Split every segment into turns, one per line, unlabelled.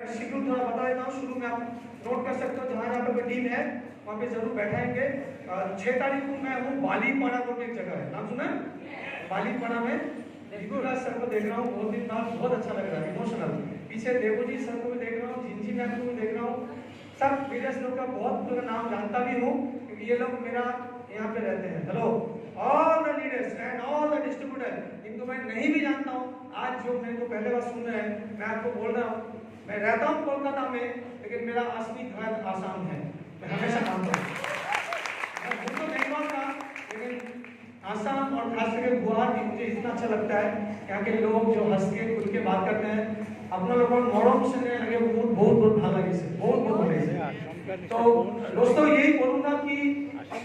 Schedule थोड़ा बता देता हूँ। शुरू में आप नोट कर सकते हो, जहाँ पे कोई टीम है वहाँ पे जरूर बैठाएंगे। 6 तारीख को मैं हूँ बालीपाड़ा को, एक जगह है, नाम सुना है? बालीपाड़ा में विकास सर को देख रहा हूँ, बहुत दिन बाद, बहुत अच्छा लग रहा है, इमोशनल। पीछे देवोजी सर को भी देख रहा हूँ, जिंजी मैम को भी देख रहा हूँ। सब वेरियस लोग का बहुत लोग नाम जानता भी हूँ, क्योंकि ये लोग मेरा यहाँ पे रहते हैं। Hello all the leaders and all the distributor, इनको मैं नहीं भी जानता हूँ, आज जो मेरे को पहले बार सुन रहे हैं, मैं आपको बोल रहा हूँ, मैं रहता हूँ कोलकाता में, लेकिन मेरा असली घर आसाम है। मैं हमेशा मानता हूँ, मैं तो बंगाल का, लेकिन आसाम और खास करके गुवाहाटी मुझे इतना अच्छा लगता है। यहाँ के लोग जो हंस के खुल के बात करते हैं, अपना लोग नरम से लगे, बहुत बहुत ভাল लगे से, बहुत बहुत लगे। तो दोस्तों यही बोलूँगा कि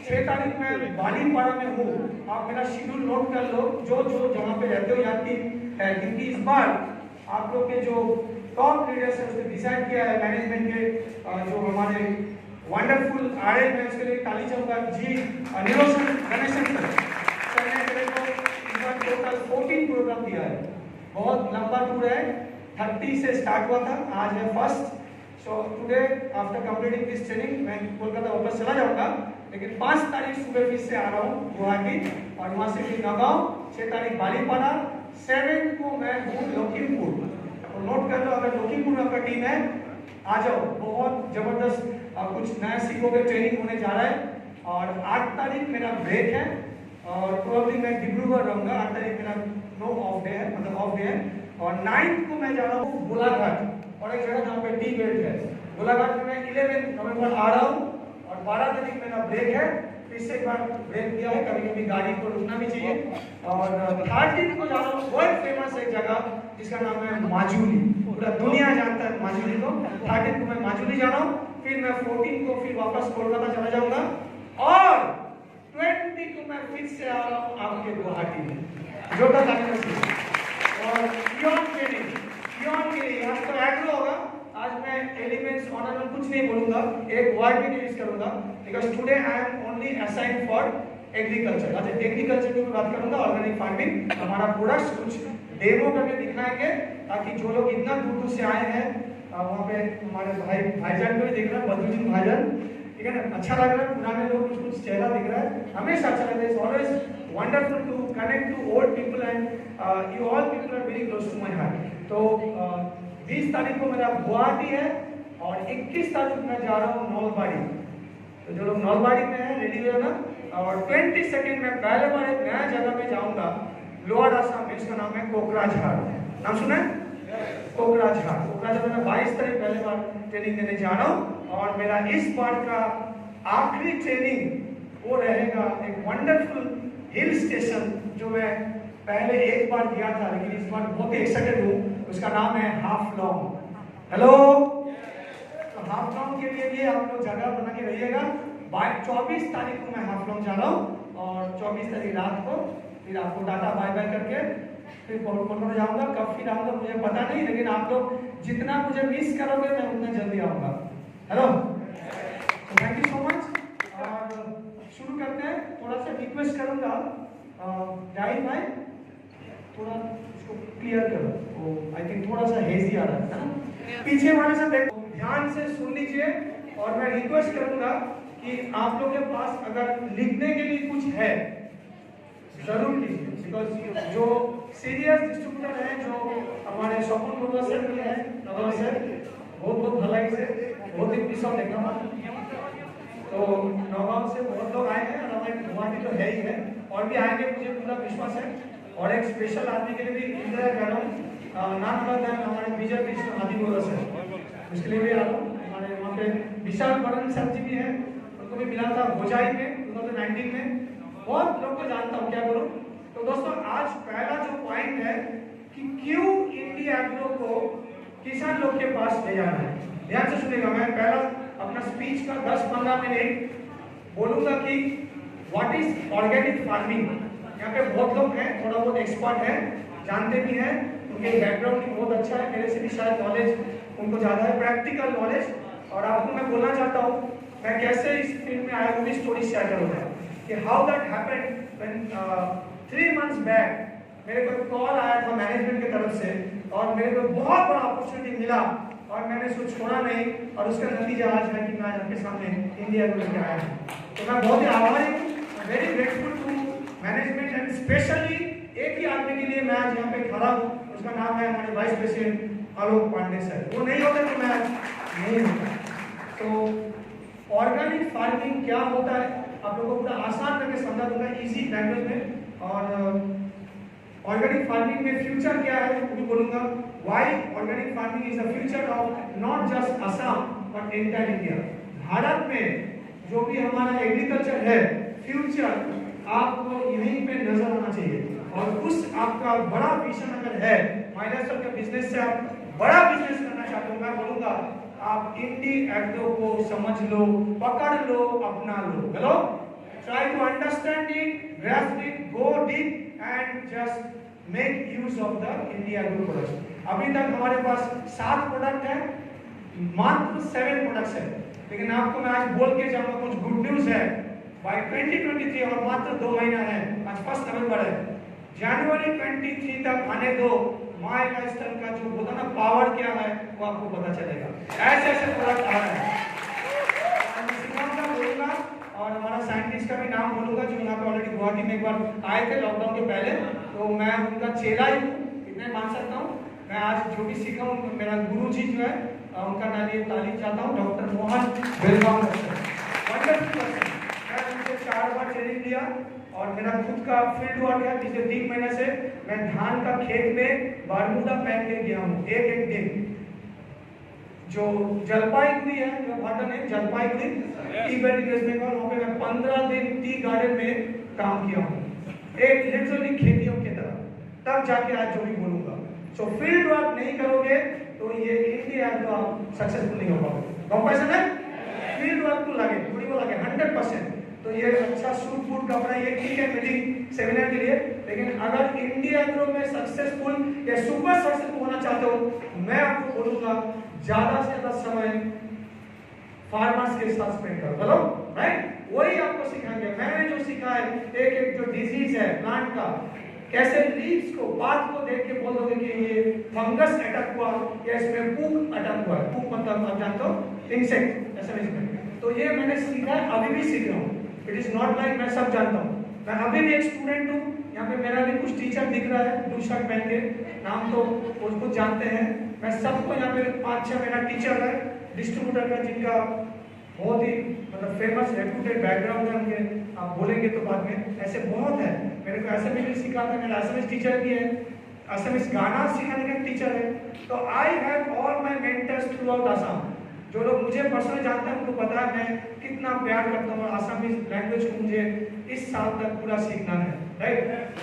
6 तारीख में बालीपाड़ा में हूँ, आप मेरा शेड्यूल नोट कर लो, जो जो जहाँ पे रहते हो यहाँ की है, क्योंकि इस बार आप लोग के जो टॉप लीडर्स है उसने डिसाइड किया है, मैनेजमेंट के जो हमारे वंडरफुल आरए में, उसके लिए ताली चाहूँगा जी निरोशन गणेशन करने के लिए। तो इस बार टोटल 14 प्रोग्राम दिया है, बहुत लंबा टूर है, 30 से स्टार्ट हुआ था, आज है first. So today after completing this training मैं कोलकाता वापस चला जाऊंगा, लेकिन 5 तारीख सुबह फिर से आ रहा हूँ गुवाहाटी, और वहाँ से फिर नगांव, 6 तारीख बालीपाड़ा, 7 को मैं हूँ लखीमपुर। तो नोट कर लो, अगर लखीमपुर में आपका टीम है आ जाओ, बहुत जबरदस्त कुछ नया सीखोगे, ट्रेनिंग होने जा रहा है। और 8 तारीख मेरा ब्रेक है, और प्रोबेबली मैं डिब्रूगढ़ रहूँगा। 8 तारीख मेरा नो ऑफ डे है, मतलब ऑफ डे है। और 9 को मैं जा रहा हूँ गोलाघाट, और एक जगह जहाँ पे टी बेल्ट है, गोलाघाट में मैं 11 नवंबर आ रहा हूँ। और 12 तारीख मेरा ब्रेक है, फिर से एक बार ब्रेक दिया है, कभी कभी गाड़ी को रुकना भी चाहिए। और 13 को जा रहा हूँ वर्ल्ड फेमस एक जगह जिसका नाम है माजुली, पूरा दुनिया जानता है माजुली को। 13 को मैं माजुली जा रहा हूँ, फिर मैं 14 को फिर वापस कोलकाता चला जाऊंगा, और 20 को मैं फिर से आ रहा हूँ आपके गुवाहाटी में, जोरदार तालियों से। और बियॉन्ड के लिए आज तो एग्रो होगा, आज मैं एलिमेंट्स ऑनर में कुछ नहीं बोलूंगा, एक वर्ड भी नहीं यूज करूंगा, because today I am only assigned for agriculture. आज एग्रीकल्चर की बात करूंगा, ऑर्गेनिक फार्मिंग, हमारा प्रोडक्ट्स कुछ डेमो करके दिखाएंगे, ताकि जो लोग इतना दूर दूर से आए हैं, वहाँ पे हमारे भाईजान को भी देख रहे हैं, बद्रुद्दीन भाईजान, ठीक है ना, अच्छा लग रहा है, पुराने लोग कुछ चेहरा दिख रहा है, हमेशा अच्छा लगता है। It's always wonderful to connect to old people, and you all people are very close to my heart. तो 20 तारीख को मेरा गुवाहाटी है, और 21 तारीख मैं जा रहा हूँ नौलबाड़ी। तो जो लोग नौलबाड़ी में है रेडी हो ना। और 22 में पहले बार एक नया जगह में जाऊंगा, लोअर आसाम में, इसका नाम है कोकराझार, नाम सुना है? कोकराझार में 22 तारीख पहले बार ट्रेनिंग देने जा रहा हूँ। और मेरा इस बार का आखिरी ट्रेनिंग वो रहेगा एक वंडरफुल हिल स्टेशन, जो मैं पहले एक बार गया था, लेकिन इस बार बहुत एक्साइटेड हूँ, उसका नाम है हाफलॉन्ग। हेलो, तो हाफलॉन्ग के लिए भी आप लोग जगह बना के रहिएगा। 24 तारीख को मैं हाफलॉन्ग जा रहा हूँ, और 24 तारीख रात को फिर आपको टाटा बाय बाय करके फिर कोलकाता जाऊंगा। कब फिर आऊंगा मुझे पता नहीं, लेकिन आप लोग जितना मुझे मिस करोगे मैं उतना जल्दी आऊंगा। हेलो, तो थैंक यू सो मच। और शुरू करते हैं। थोड़ा सा रिक्वेस्ट करूंगा जाहिद भाई, थोड़ा इसको क्लियर करो, आई थिंक थोड़ा सा हेजी आ रहा है ना, पीछे वाले से देखो, ध्यान से सुन लीजिए। और मैं रिक्वेस्ट करूंगा कि आप लोग के पास अगर लिखने के लिए कुछ है जरूर लीजिए, बिकॉज जो सीरियस डिस्ट्रीब्यूटर हैं, जो हमारे शॉपिंग प्रोग्राम सर के हैं, नवाब सर, बहुत बहुत भलाई से बहुत ही पीस ऑफ देखा। तो नवाब से बहुत लोग आए हैं, और हमारे गुवाहाटी तो है ही है, और भी आएंगे मुझे पूरा विश्वास है। और एक स्पेशल आदमी के लिए भी इंतजार कर रहा हूँ, नाम पता है हमारे विजय कृष्ण आदिगोरा सर, उसके लिए भी आ रहा हूँ। हमारे वहाँ पे विशाल बरन सर जी भी हैं, उनको भी मिला था होजाई में 2019 में, बहुत लोग को जानता हूँ, क्या करूँ। तो दोस्तों आज पहला जो पॉइंट है कि क्यों इंडिया एग्रो को किसान लोग के पास ले जाना है, ध्यान से सुनेगा। मैं पहला अपना स्पीच का 10-15 मिनट बोलूंगा कि व्हाट इज ऑर्गेनिक फार्मिंग। यहाँ पे बहुत लोग हैं, थोड़ा बहुत एक्सपर्ट हैं, जानते भी हैं, उनके बैकग्राउंड भी बहुत अच्छा है, मेरे से भी शायद नॉलेज उनको ज़्यादा है, प्रैक्टिकल नॉलेज। और आपको मैं बोलना चाहता हूँ मैं कैसे इस फील्ड में आया, वो भी स्टोरी शेयर करूँगा कि how that happened when 3 months back मेरे को कॉल आया था मैनेजमेंट की तरफ से, और मेरे को बहुत बड़ा अपॉर्चुनिटी मिला, और मैंने इसको छोड़ा नहीं, और उसका नतीजा आज है कि मैं आज आपके सामने इंडिया को लेकर आया हूँ। तो मैं बहुत ही आभारी हूँ, very grateful to management, and specially एक ही आदमी के लिए मैं आज यहाँ पे खड़ा हूँ, उसका नाम है हमारे वाइस प्रेसिडेंट आलोक पांडे सर। वो नहीं होते तो मैं नहीं होता। तो ऑर्गेनिक फार्मिंग क्या होता है आप लोगों को पूरा आसान करके समझा दूंगा इजी लैंग्वेज में। और ऑर्गेनिक फार्मिंग में फ्यूचर क्या है वो भी बोलूंगा। Why organic farming is the future of not just Assam but entire India. Bharat में जो भी हमारा एग्रीकल्चर है, फ्यूचर आपको यहीं पे नजर आना चाहिए। और उस आपका बड़ा विजन अगर है, माइनस के बिजनेस से आप बड़ा बिजनेस करना चाहते हो, मैं बोलूंगा आप इंडी एग्रो को समझ लो, पकड़ लो, अपना लो। Hello, try to understand it, grasp it, go deep and just make use of the India Agro products। अभी तक हमारे पास 7 प्रोडक्ट है, मात्र 7 प्रोडक्ट्स है, लेकिन आपको मैं आज बोल के जाऊंगा कुछ गुड न्यूज है। बाय 2023 और मात्र 2 महीना है, आज 1 नवंबर है, जनवरी 23 तक आने दो, माय लाइफस्टाइल का जो होता ना पावर क्या है वो आपको पता चलेगा। ऐसे ऐसे प्रोडक्ट आ रहे हैं, बोलूंगा। और हमारा साइंटिस्ट का भी नाम बोलूंगा जो यहाँ पे ऑलरेडी गुवाहाटी में एक बार आए थे लॉकडाउन के पहले, तो मैं उनका चेला ही हूँ, इतने मान सकता हूँ। मैं आज जो भी सीखा हूँ, मेरा गुरु जी जो है उनका नाम ये तालीम चाहता हूँ, doctor Mohan Belgaum. Wonderful person. मैं उनसे 4 बार ट्रेनिंग लिया और मेरा खुद का फील्ड वर्क है। पिछले 3 महीने से मैं धान का खेत में बारमूदा पहन के गया हूँ, एक दिन। जो जलपाईगुड़ी है, जो वाटर है Jalpaiguri tea belt West Bengal, वहाँ पे मैं 15 दिन टी गार्डन में काम किया हूँ, एक लिटरली खेतियों की तरह। तब जाके आज जो भी बोलूंगा। सो फील्ड वर्क नहीं करोगे तो ये इंडिया तो आप सक्सेसफुल नहीं हो पाओगे। कॉम्पैशन है, फील्ड वर्क तो लगे, पूरी को लगे 100%। तो ये अच्छा सूट बूट कपड़ा ये ठीक है मीटिंग सेमिनार के लिए, लेकिन अगर इंडिया एग्रो में सक्सेसफुल या सुपर सक्सेसफुल होना चाहते हो, मैं आपको बोलूंगा ज्यादा से ज्यादा समय फार्मर्स के साथ स्पेंड करो। हेलो, राइट, वही आपको सिखाएंगे। मैंने जो सीखा है, एक एक जो डिजीज है प्लांट का, कैसे लीव्स को पात को देख के बोल दोगे कि ये फंगस अटैक हुआ या इसमें पूक अटैक हुआ है। पूक मतलब आप जानते हो इंसेक्ट, ऐसा नहीं। तो ये मैंने सीखा है, अभी भी सीख रहा हूँ। इट इज नॉट लाइक मैं सब जानता हूँ, मैं अभी भी एक स्टूडेंट हूँ। यहाँ पे मेरा भी कुछ टीचर दिख रहा है ब्लू शर्ट पहन के, नाम तो उसको जानते हैं। मैं सबको यहाँ पे 5-6 मेरा टीचर है डिस्ट्रीब्यूटर का, जिनका बहुत ही मतलब फेमस रेप्यूटेड बैकग्राउंड है उनके, आप बोलेंगे तो बाद में। ऐसे बहुत है, मेरे को एसएमएस भी सिखाता है, मेरा एसएमएस टीचर भी है, एसएमएस गाना सिखाने का टीचर है। तो I have all my mentors through out Assam. जो लोग मुझे पर्सनली जानते हैं उनको पता है मैं कितना प्यार करता हूँ, और असमीज लैंग्वेज को मुझे इस साल तक पूरा सीखना है, राइट।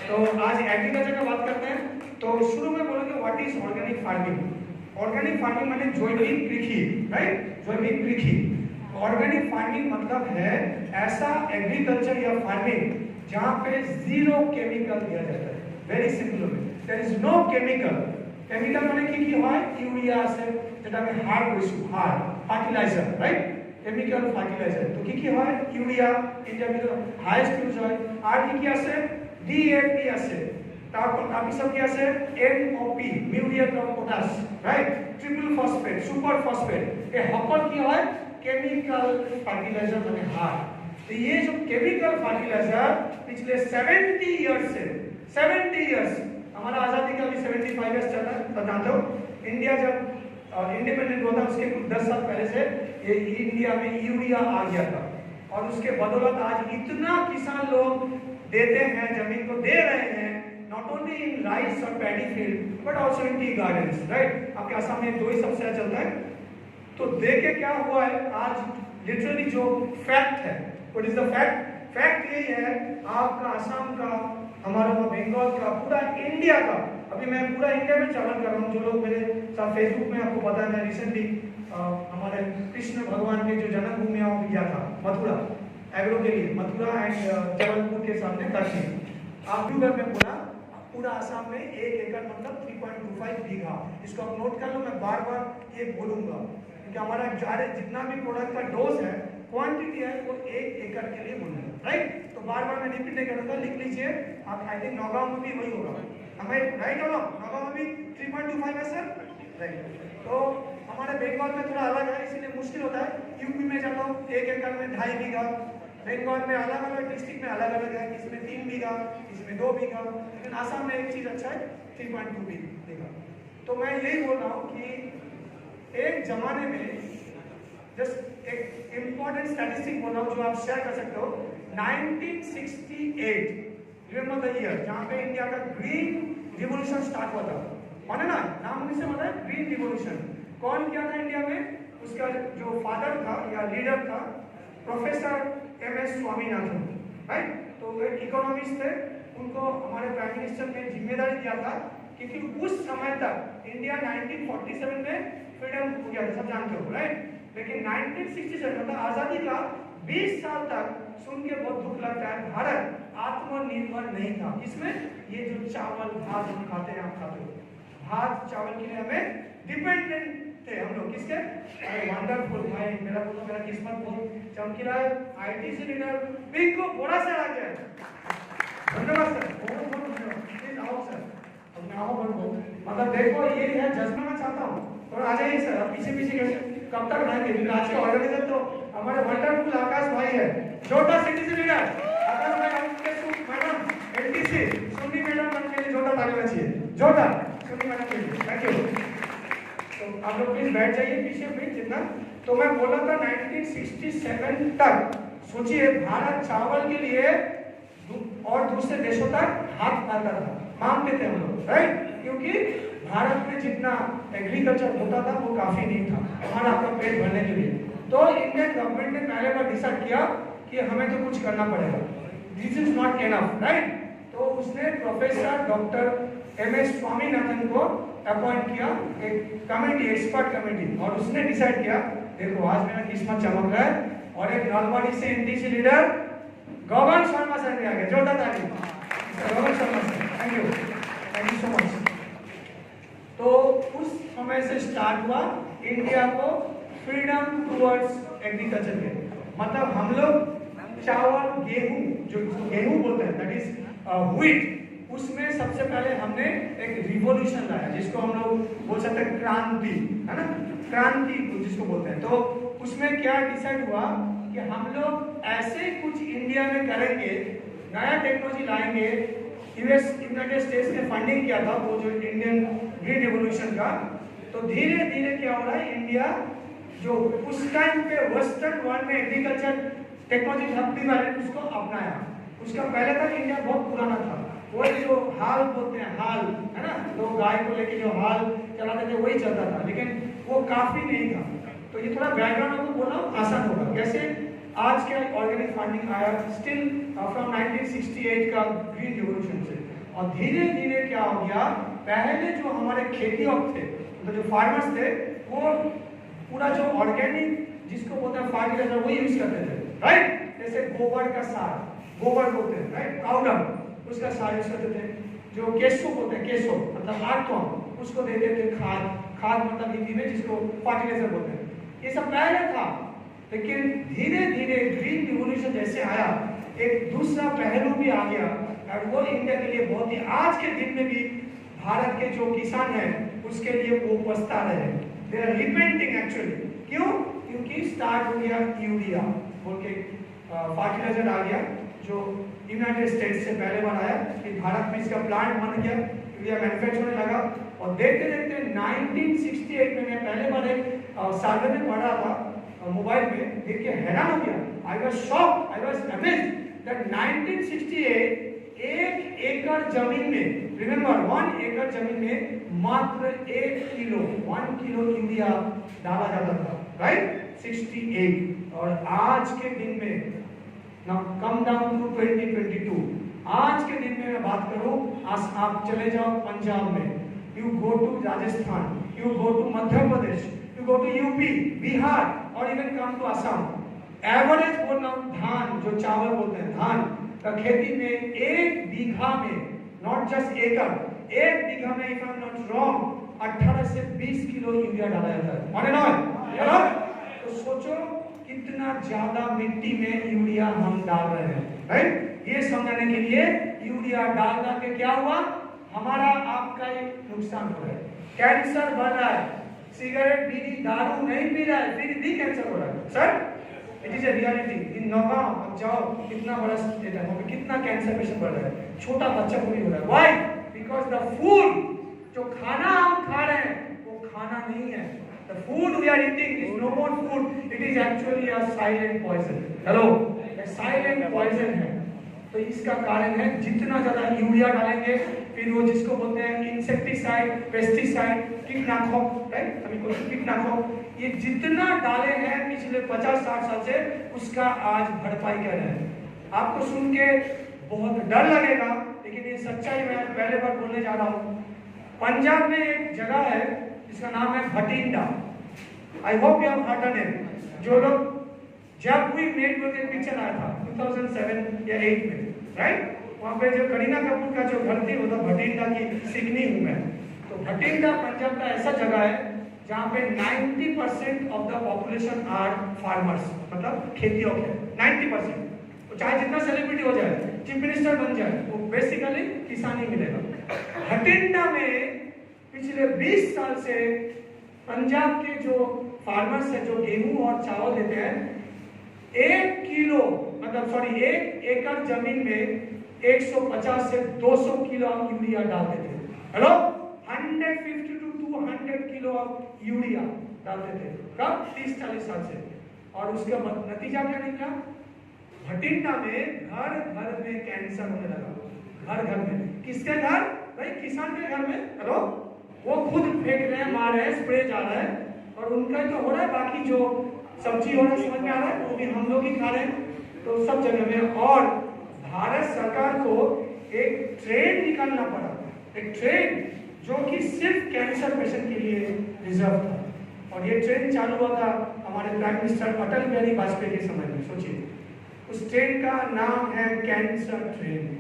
तो आज एग्रीकल्चर का बात करते हैं। तो शुरू में बोलेंगे what is organic farming. Organic farming माने जैविक कृषि, राइट, जैविक कृषि। ऑर्गेनिक फार्मिंग मतलब है ऐसा एग्रीकल्चर या फार्मिंग जहाँ पे 0 केमिकल दिया जाता है। Very simple way, there is no chemical. Chemical माने কি হয়, ইউরিয়া আছে যেটা আমি হার কইছো, হার ফার্টিলাইজার, রাইট, কেমিক্যাল ফার্টিলাইজার। তো কি হয়, ইউরিয়া ইন্ডিয়ার ভিতর হাইয়েস্ট ইউজ হয়। আর কি আছে, ডিএপি আছে, তারপর সব কি আছে, NOP muriate of potash, right, triple phosphate, super phosphate. এই সকল কি হয়, केमिकल फर्टिलाइजर মানে हार। तो ये जो केमिकल फर्टिलाइजर पिछले 70 इयर्स से 70 इयर्स, हमारा आजादी का भी 75 इयर्स चल रहा है। तो जानते हो इंडिया जब इंडिपेंडेंट हुआ था उसके कुछ 10 साल पहले से ये इंडिया में यूरिया आ गया था, और उसके बदौलत आज इतना किसान लोग देते हैं, जमीन को दे रहे हैं, नॉट ओनली इन राइस और paddy field but also in tea gardens, right. आपके असम में 2 ही सबसे ज्यादा चलता है। तो देखे क्या हुआ है, आज लिटरली जो फैक्ट है, what is the fact, fact यही है आपका असम का, हमारा बंगाल का, पूरा इंडिया का। अभी मैं पूरा इंडिया में ट्रैवल कर रहा हूँ। जो लोग मेरे साथ फेसबुक में, आपको पता है मैं रिसेंटली हमारे कृष्ण भगवान के जो जन्मभूमि है वहाँ गया था, मथुरा, एग्रो के लिए, मथुरा एंड जबलपुर के सामने काशी। आप भी में पूरा असम में 1 एकड़ मतलब 3.25 बीघा। इसको आप नोट कर लो, मैं बार बार ये बोलूंगा क्योंकि हमारा जितना भी प्रोडक्ट का डोज है, क्वांटिटी है, वो 1 एकड़ के लिए बोलूंगा, राइट। तो बार बार मैं रिपीट नहीं करूंगा, लिख लीजिए आप। आई थिंक नौगांव में भी वही होगा, हमें राइट होगा, नौगांव में भी 3.25 है सर, राइट। तो हमारे बंगाल में थोड़ा अलग है, इसीलिए मुश्किल होता है। यूपी में जाता हूँ 1 एकड़ में 2.5 बीघा, बंगाल में अलग अलग डिस्ट्रिक्ट में अलग अलग है, इसमें 3 बीघा, इसमें 2 बीघा, लेकिन आसाम में एक चीज अच्छा है 3.2 बीघा। तो मैं यही बोल रहा हूँ कि एक जमाने में जस्ट एक इंपॉर्टेंट स्टैटिस्टिक बोल रहा हूँ जो आप शेयर कर सकते हो। 1968 रिमेंबर द ईयर जहाँ पे इंडिया का ग्रीन रिवॉल्यूशन स्टार्ट हुआ था, माने ना नाम उन्हीं से पता है, ग्रीन रिवॉल्यूशन। कौन किया था इंडिया में? उसका जो फादर था या लीडर था प्रोफेसर MS स्वामीनाथन, राइट। तो एक इकोनॉमिस्ट थे, उनको हमारे प्राइम मिनिस्टर ने जिम्मेदारी दिया था क्योंकि उस समय तक इंडिया 1947 में फ्रीडम हो गया था, सब जानते हो, राइट। लेकिन 1967 मतलब आजादी का 20 साल तक सुन के बहुत दुख लगता है, भारत आत्मनिर्भर नहीं था। इसमें ये जो चावल भात हम खाते हैं, आप खाते हो, भात चावल के लिए हमें डिपेंडेंट थे हम लोग। किसके? अरे वंडरफुल भाई, मेरा किस्मत बहुत चमकीला है। ITC लीडर पिंको बोरा से आ गया, धन्यवाद सर, बहुत बहुत धन्यवाद। प्लीज आओ सर, अब आओ बहुत। मतलब देखो ये है जज्बा, मैं चाहता हूँ थोड़ा आ जाइए सर, अब पीछे पीछे कब तक रहेंगे? क्योंकि आज के ऑर्गेनाइजर तो हमारे वंडरफुल आकाश भाई है, छोटा सिटीजन लीडर आकाश भाई, उनके मैडम LTC सुन्नी मैडम बनने के लिए छोटा ताली बचिए, छोटा सुन्नी मैडम के लिए, थैंक यू। तो आप लोग प्लीज बैठ जाइए पीछे प्लीज जितना। तो मैं बोला था 1967 तक सोचिए भारत चावल के लिए और दूसरे देशों तक हाथ फैलाता था, मांगते थे हम लोग, राइट। क्योंकि भारत में जितना एग्रीकल्चर होता था वो काफी नहीं था हमारा आपका पेट भरने के लिए। तो इंडियन गवर्नमेंट ने पहले बार डिसाइड किया कि हमें तो कुछ करना पड़ेगा, this is not enough, right. तो उसने प्रोफेसर डॉक्टर MS स्वामीनाथन को अपॉइंट किया, एक कमेटी, एक्सपर्ट कमेटी, और उसने डिसाइड किया, देखो आज मेरा किस्मत चमक रहा है, और एक नलबाड़ी से NTC leader Gagan Sharma sir भी आ गए, जोरदार ताली Gagan Sharma sir, thank you so much. तो उस समय से स्टार्ट हुआ इंडिया को फ्रीडम टुवर्ड्स एग्रीकल्चर के, मतलब हम लोग चावल गेहूं, जो गेहूं बोलते हैं दैट इज व्हीट, उसमें सबसे पहले हमने एक रिवॉल्यूशन लाया जिसको हम लोग बोल सकते हैं क्रांति, है ना, क्रांति जिसको बोलते हैं। तो उसमें क्या डिसाइड हुआ कि हम लोग ऐसे कुछ इंडिया में करेंगे, नया टेक्नोलॉजी लाएंगे। यूनाइटेड स्टेट्स ने फंडिंग किया था वो जो इंडियन ग्रीन रिवॉल्यूशन का। तो धीरे धीरे क्या हो रहा है, इंडिया जो उस टाइम पे वेस्टर्न वर्ल्ड में एग्रीकल्चर टेक्नोलॉजी थपड़ी वाले उसको अपनाया। उसका पहले तक इंडिया बहुत पुराना था, वो जो हाल बोलते हैं, हाल है ना, लोग गाय को लेके जो हाल चलाते थे वही चलता था, लेकिन वो काफी नहीं था। तो ये थोड़ा बैकग्राउंड आपको बोलना आसान होगा। कैसे आज के ऑर्गेनिक फार्मिंग आया स्टिल फ्रॉम 1968 का ग्रीन रिवॉल्यूशन से, और धीरे धीरे क्या हो गया, पहले जो हमारे खेती थे, तो जो फार्मर्स थे वो पूरा जो ऑर्गेनिक जिसको बोलते हैं फर्टिलाइजर वो यूज करते थे, राइट। जैसे गोबर का सार, गोबर बोलते हैं, राइट, काऊ डंग, उसका सार यूज करते थे। जो केसो बोलते हैं, केसो मतलब आटो, उसको देते थे खाद, खाद मतलब हिंदी में जिसको फर्टिलाइजर बोलते हैं। ये सब पहले था, लेकिन धीरे धीरे ग्रीन रिवॉल्यूशन जैसे आया एक दूसरा पहलू भी आ गया, और वो इंडिया के लिए बहुत ही, आज के दिन में भी भारत के जो किसान हैं उसके लिए वो पछता रहे, दे आर रिपेंटिंग एक्चुअली। क्यों? क्योंकि स्टार्ट हो गया यूरिया बोल के फर्टिलाइजर आ गया, जो यूनाइटेड स्टेट्स से पहले बार आया, कि भारत में इसका प्लांट बन गया, यूरिया मैन्युफैक्चर होने लगा। और देखते देखते 1968 में मैं पहले बार एक सर्वे में पढ़ा था मोबाइल में, देख के हैरान हो गया, I was shocked, I was amazed that 1968 1 एकड़ जमीन में, रिमेंबर 1 एकड़ जमीन में मात्र 1 किलो यूरिया डाला जाता था, राइट, 68। और आज के दिन में ना कम डाउन टू 2022, आज के दिन में मैं बात करूं, आप चले जाओ पंजाब में, you go to Rajasthan, you go to Madhya Pradesh, you go to UP, Bihar, और even come to Assam, average बोल रहा हूं, धान जो चावल बोलते हैं, धान का खेती में 1 बीघा में, नॉट जस्ट एकड़, 1 बीघा में, if I am not wrong, 18 से 20 किलो यूरिया डाला जाता है, माने ना? तो सोचो कितना ज्यादा मिट्टी में यूरिया हम डाल रहे हैं, राइट। ये समझाने के लिए यूरिया डालने के क्या हुआ, हमारा आपका एक नुकसान हो रहा है, कैंसर बढ़ रहा है, सिगरेट बीड़ी दारू नहीं पी रहा है, फिर भी कैंसर हो रहा है। Sir it is a reality. In Nagaon अब जाओ, कितना बड़ा स्टेट है, वहाँ पे कितना कैंसर पेशेंट बढ़ रहा है, छोटा बच्चा को भी हो रहा है। व्हाई? बिकॉज द फूड, जो खाना हम खा रहे हैं वो खाना नहीं है। The food we are eating is no more food, it is actually a silent poison. Hello, a silent poison है। तो इसका कारण है जितना ज्यादा यूरिया डालेंगे, फिर वो जिसको बोलते हैं इंसेक्टिसाइड, पेस्टिसाइड, कीटनाशक, राइट, अभी कोई कीटनाशक, ये जितना डाले हैं पिछले 50-60 साल से, उसका आज भरपाई कर रहे हैं। आपको सुन के बहुत डर लगेगा, लेकिन ये सच्चाई मैं पहले बार बोलने जा रहा हूँ। पंजाब में एक जगह है जिसका नाम है Bathinda. I hope you have heard it. जो लोग जब वी मेट बोल के पिक्चर आया था 2007 या 8 में, राइट, वहाँ पे जो करीना कपूर का जो घर थी वो तो भटिंडा की सिकनी हूँ मैं। तो भटिंडा पंजाब का ऐसा जगह है जहाँ पे 90% of the population are farmers, मतलब खेतियों के 90%। तो चाहे जितना सेलिब्रिटी हो जाए, चीफ मिनिस्टर बन जाए, वो बेसिकली किसान ही मिलेगा। भटिंडा में पिछले 20 साल से पंजाब के जो फार्मर्स है, जो गेहूं और चावल देते हैं, 1 किलो, मतलब सॉरी 1 एकड़ जमीन में 150 से 200 किलो यूरिया डाल देते हैं। हेलो, 150 to 200 किलो यूरिया डालते थे। कब? 30-40 साल से। और उसका नतीजा क्या निकला? भटिंडा में घर घर में कैंसर होने लगा। घर घर में। किसके घर? भाई किसान के घर में। हेलो, वो खुद फेंक रहे हैं, मार रहे हैं, स्प्रे जा रहा है, और उनका तो हो रहा है, बाकी जो सब्जी हो रहा है समझ में आ रहा है, वो भी हम लोग ही खा रहे हैं। तो सब जगह में। और भारत सरकार को एक ट्रेन निकालना पड़ा, एक ट्रेन जो कि सिर्फ कैंसर पेशेंट के लिए रिजर्व था। और ये ट्रेन चालू हुआ था हमारे प्राइम मिनिस्टर अटल बिहारी वाजपेयी के समय में। सोचिए, उस ट्रेन का नाम है कैंसर ट्रेन।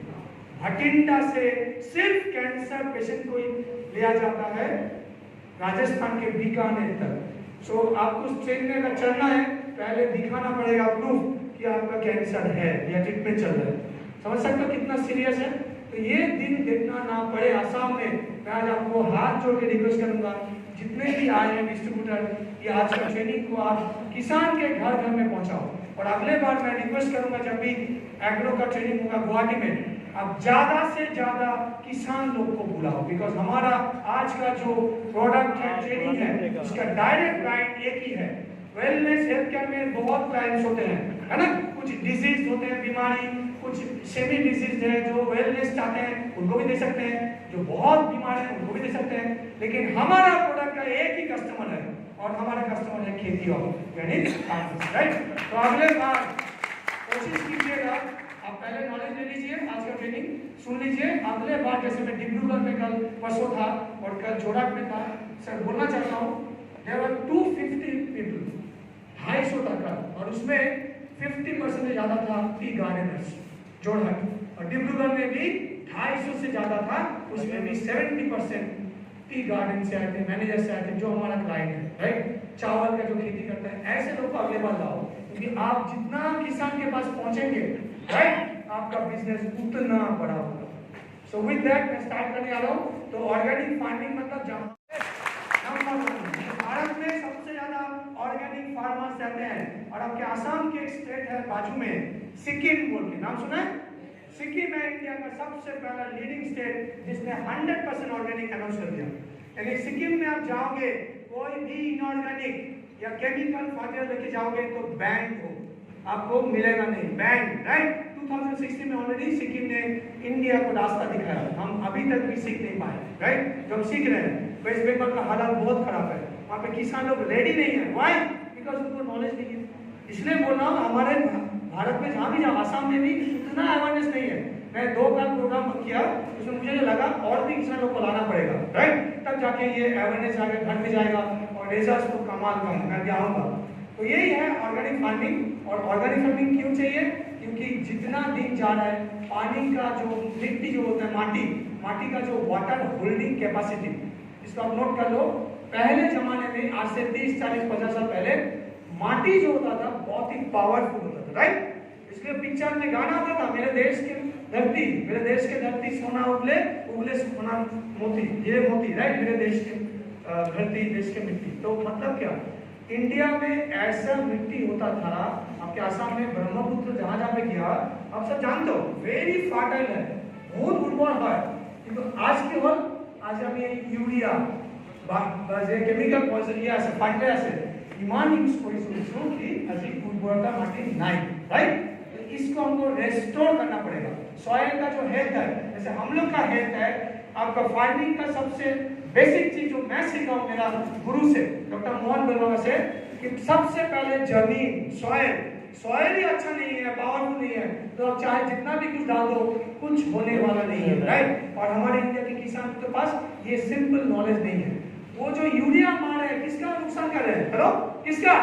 भटिंडा से सिर्फ कैंसर पेशेंट को लिया जाता है राजस्थान के बीकानेर तक। सो आपको उस ट्रेन में अगर चलना है, पहले दिखाना पड़ेगा प्रूफ कि आपका कैंसर है या ट्रीटमेंट चल रहा है। समझ सकते हो कितना सीरियस है? तो ये दिन देखना ना पड़े आसाम में। मैं आज आपको हाथ जोड़ के रिक्वेस्ट करूंगा, जितने भी आए हैं डिस्ट्रीब्यूटर, ये आज का ट्रेनिंग को आप किसान के घर घर में पहुंचाओ। और अगले बार मैं रिक्वेस्ट करूंगा, जब भी एग्रो का ट्रेनिंग होगा गुवाहाटी में, आप ज्यादा से ज्यादा किसान लोग को बुलाओ। बिकॉज हमारा आज का जो प्रोडक्ट है, ट्रेनिंग है, उसका डायरेक्ट लाइन एक ही है। वेलनेस हेल्थ केयर में बहुत टाइप्स होते हैं, है ना? कुछ डिजीज होते हैं, बीमारी, कुछ सेमी डिजीज है, जो वेलनेस चाहते हैं उनको भी दे सकते हैं, जो बहुत बीमार है उनको भी दे सकते हैं। लेकिन हमारा प्रोडक्ट का एक ही कस्टमर है, और हमारा कस्टमर है खेती और यानी राइट। तो अगले बार कोशिश कीजिएगा, आप पहले नॉलेज ले लीजिए, आज का ट्रेनिंग सुन लीजिए। अगले बार जैसे मैं डिब्रूगढ़ में कल परसों था और कल जोरहाट में था, सर बोलना चाहता हूँ, देयर वर 250 पीपल, 250 तक, और उसमें 50% से ज्यादा था टी गार्डनर्स जोरहाट, और डिब्रूगढ़ में भी 250 से ज्यादा था, उसमें भी 70% टी गार्डन से आए थे, मैनेजर से आए थे, जो हमारा क्लाइंट है, राइट, चावल का जो खेती करता है। ऐसे लोग को अगले बार लाओ, क्योंकि आप जितना किसान के पास पहुंचेंगे, राइट, आपका बिजनेस उतना बड़ा होगा। सो विद दैट मैं स्टार्ट करने आ रहा हूँ। तो ऑर्गेनिक फार्मिंग मतलब जहाँ भारत में सबसे ज्यादा ऑर्गेनिक फार्मर्स रहते हैं, और आपके आसाम के एक स्टेट है बाजू में, सिक्किम बोल के, नाम सुना है? सिक्किम है इंडिया का सबसे पहला लीडिंग स्टेट जिसने 100% ऑर्गेनिक अनाउंस कर दिया। यानी सिक्किम में आप जाओगे, कोई भी इनऑर्गेनिक या केमिकल फर्टिलाइजर लेके जाओगे तो बैन हो, आपको मिलेगा नहीं, बैन, राइट। 2016 में ऑलरेडी सिक्किम ने इंडिया को रास्ता दिखाया, हम अभी तक भी सीख नहीं पाए, राइट। जो हम सीख रहे हैं, वेस्ट बंगाल का हालात बहुत खराब है, वहाँ पे किसान लोग रेडी नहीं है। व्हाई? बिकॉज उनको नॉलेज नहीं है। इसलिए बोल रहा हूँ, हमारे भारत में जहाँ भी जाओ, आसाम में भी इतना अवेयरनेस नहीं है। मैं 2 बार प्रोग्राम किया, उसमें मुझे लगा और भी किसान लोग को लाना पड़ेगा, राइट, तब जाके ये अवेयरनेस आगे घर में जाएगा और रिजल्ट को कमाल का मैं भी आऊँगा। तो यही है ऑर्गेनिक फार्मिंग। और ऑर्गेनिक फार्मिंग क्यों चाहिए? क्योंकि जितना दिन जा रहा है, पानी का जो मिट्टी जो होता है, माटी का जो वाटर होल्डिंग कैपेसिटी, इसको आप नोट कर लो। पहले जमाने में, आज से 30, 40, 50 साल पहले, माटी जो होता था बहुत ही पावरफुल होता था, राइट। इसलिए पिक्चर में गाना आता था, मेरे देश की धरती सोना उगले, उगले सोना मोती, ये मोती, राइट, मेरे देश के। धरती देश की मिट्टी। तो मतलब क्या, इंडिया में ऐसा मिट्टी होता था, आपके आसाम में ब्रह्मपुत्र जहाँ जहाँ पे गया, आप सब जानते हो वेरी फर्टाइल है, बहुत उर्वर है, কিন্তু आज केवल आज আমি এই ইউরিয়া বা যে কেমিক্যাল পয়জন ইয়ে আছে ফার্টিলাইজার আছে ইমান ইউজ করে শুনছো कि আজি उर्वरता माटी नहीं, राइट। तो इसको हमको रेस्टोर करना पड़ेगा। सॉइल का जो हेल्थ है, जैसे हम लोग का हेल्थ है, आपका फार्मिंग का सबसे बेसिक चीज जो मैं सीखा हूं मेरा गुरु से, डॉक्टर मोहन बलवा से, कि सबसे पहले जमीन, सॉइल ही अच्छा नहीं है, पावरफुल नहीं है, तो आप चाहे जितना भी कुछ डाल दो कुछ होने वाला नहीं है, राइट। और हमारे इंडिया के किसान के पास ये सिंपल नॉलेज नहीं है। वो जो यूरिया मार है किसका नुकसान कर रहे हैं, हेलो, किसका,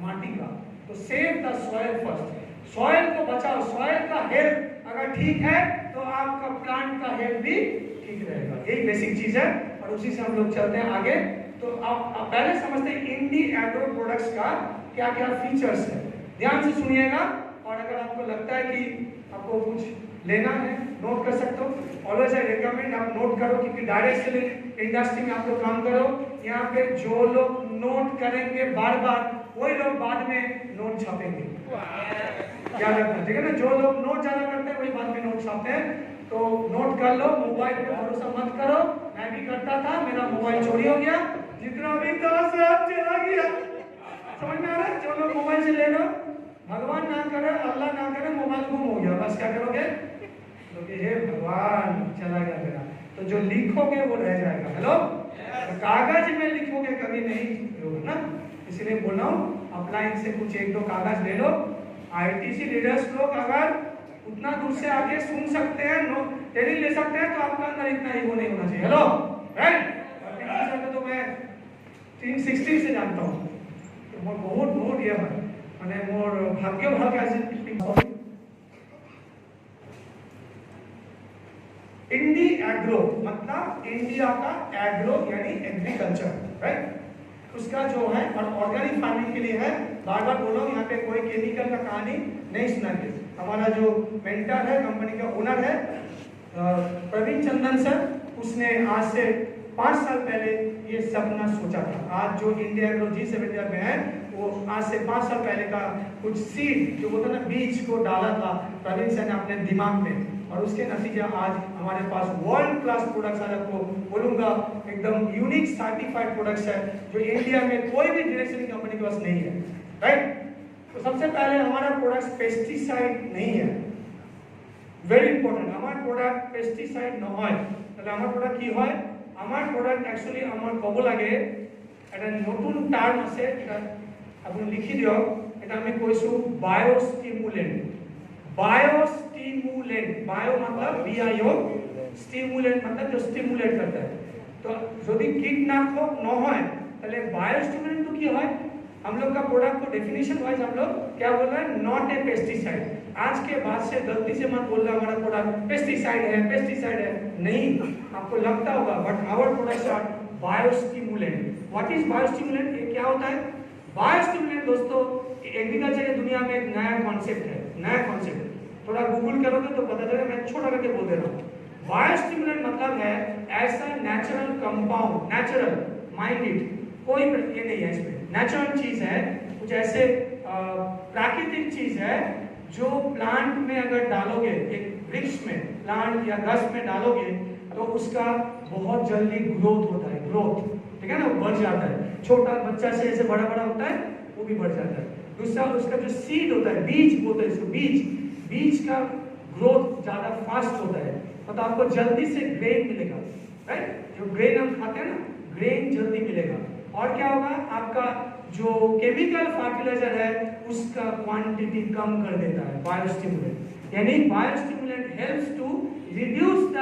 माटी का। तो save the soil first, soil को बचाओ। सॉइल का हेल्थ अगर ठीक है तो आपका प्लांट का हेल्थ भी ठीक रहेगा। यही बेसिक चीज है और उसी से हम लोग चलते हैं आगे। तो आप पहले समझते हैं इंडी एग्रो प्रोडक्ट्स का क्या क्या फीचर्स है, ध्यान से सुनिएगा। और अगर आपको लगता है कि आपको कुछ लेना है, नोट कर सकते हो। ऑलवेज आई रिकमेंड आप नोट करो, क्योंकि डायरेक्ट सेलिंग इंडस्ट्री में आप लोग काम करो। यहाँ पे जो लोग नोट करेंगे बार बार, वही लोग बाद में नोट छापेंगे, क्या लगता है, ठीक है ना। जो लोग नोट ज्यादा करते हैं वही बाद में नोट छापते हैं। तो नोट कर लो, मोबाइल पे भरोसा मत करो। मैं भी करता था, मेरा मोबाइल चोरी हो गया, जितना भी था सब चला गया। समझ में आ रहा है? जो लोग मोबाइल से ले लो, भगवान ना करे, अल्लाह ना करे, मोबाइल गुम हो गया, बस क्या करोगे, तो हे भगवान चला गया मेरा। तो जो लिखोगे वो रह जाएगा, हेलो। तो कागज में लिखोगे कभी नहीं होगा ना, इसलिए बोल रहा हूँ अपलाइन से कुछ एक दो कागज ले लो। आईटीसी लीडर्स लोग अगर उतना दूर से आके सुन सकते हैं, नो ट्रेनिंग ले सकते हैं, तो आपका अंदर इतना ईगो नहीं होना चाहिए, हेलो, राइट। तो मैं 360 से जानता हूँ, तो मोर बहुत बहुत ये है माने मोर भाग्य भाग ऐसे इंडी एग्रो मतलब इंडिया का एग्रो यानी एग्रीकल्चर, राइट। उसका जो है और ऑर्गेनिक फार्मिंग के लिए है। बार बार बोलो, यहाँ पे कोई केमिकल का कहानी नहीं सुनाएंगे। हमारा जो मेंटर है, कंपनी का ओनर है प्रवीण चंदन सर, उसने आज से 5 साल पहले ये सपना सोचा था। आज जो इंडिया एग्रो G7 में है, वो आज से 5 साल पहले का कुछ सीड जो होता है ना, बीज को डाला था प्रवीण सर ने अपने दिमाग में, और उसके नतीजा आज हमारे पास वर्ल्ड क्लास प्रोडक्ट्स, आज आपको बोलूंगा एकदम यूनिक सर्टिफाइड प्रोडक्ट्स है जो इंडिया में कोई भी डायरेक्शन कंपनी के पास नहीं है, राइट। तो सबसे पहले हमारा प्रोडक्ट पेस्टिसाइड नहीं है, वेरी इंपॉर्टेंट। हमारा प्रोडक्ट पेस्टिसाइड নহয়, তাহলে আমার প্রোডাক্ট কি হয়, আমার প্রোডাক্ট অ্যাকচুয়ালি আমার কব লাগে এটা নতুন টার্ম আছে, এটা আপনি লিখি দিয়ক। এটা আমি কৈছো বায়োস্টিমুলেন্ট। बायोस्टिमुलेंट, बायो मतलब बीआईओ, स्टिमुलेंट मतलब जो स्टिमुलेट करता है। तो यदि कीटनाशक न হয় তাহলে बायोस्टिमुलेंट तो কি হয়, हम लोग का प्रोडक्ट को डेफिनेशन वाइज हम लोग क्या बोल रहे हैं, नॉट ए पेस्टिसाइड। आज के बाद से गलती से मत बोल रहा हमारा प्रोडक्ट पेस्टिसाइड है, पेस्टिसाइड है, नहीं। आपको लगता होगा but our products are biostimulant. What is biostimulant, ये क्या होता है? बायोस्टिमुलेंट दोस्तों एग्रीकल्चर की दुनिया में एक नया कॉन्सेप्ट है, नया कॉन्सेप्ट। थोड़ा गूगल करोगे तो पता चलेगा, मैं छोटा करके बोल दे रहा हूँ। बायोस्टिमुलेंट मतलब है ऐसा natural compound, natural mind it, कोई ये नहीं है इसमें, नेचुरल चीज है, कुछ ऐसे प्राकृतिक चीज है जो प्लांट में अगर डालोगे, एक वृक्ष में, प्लांट या घास में डालोगे तो उसका बहुत जल्दी ग्रोथ होता है, ग्रोथ, ठीक है ना, वो बढ़ जाता है। छोटा बच्चा से ऐसे बड़ा बड़ा होता है वो भी बढ़ जाता है। दूसरा उसका जो सीड होता है, बीज बोलते हैं इसको, बीज का ग्रोथ ज्यादा फास्ट होता है, मतलब आपको जल्दी से ग्रेन मिलेगा, राइट। जो ग्रेन हम खाते हैं ना, ग्रेन जल्दी मिलेगा। और क्या होगा, आपका जो केमिकल फर्टिलाइजर है उसका क्वांटिटी कम कर देता है बायोस्टिमुलेंट। यानी biostimulant helps to reduce the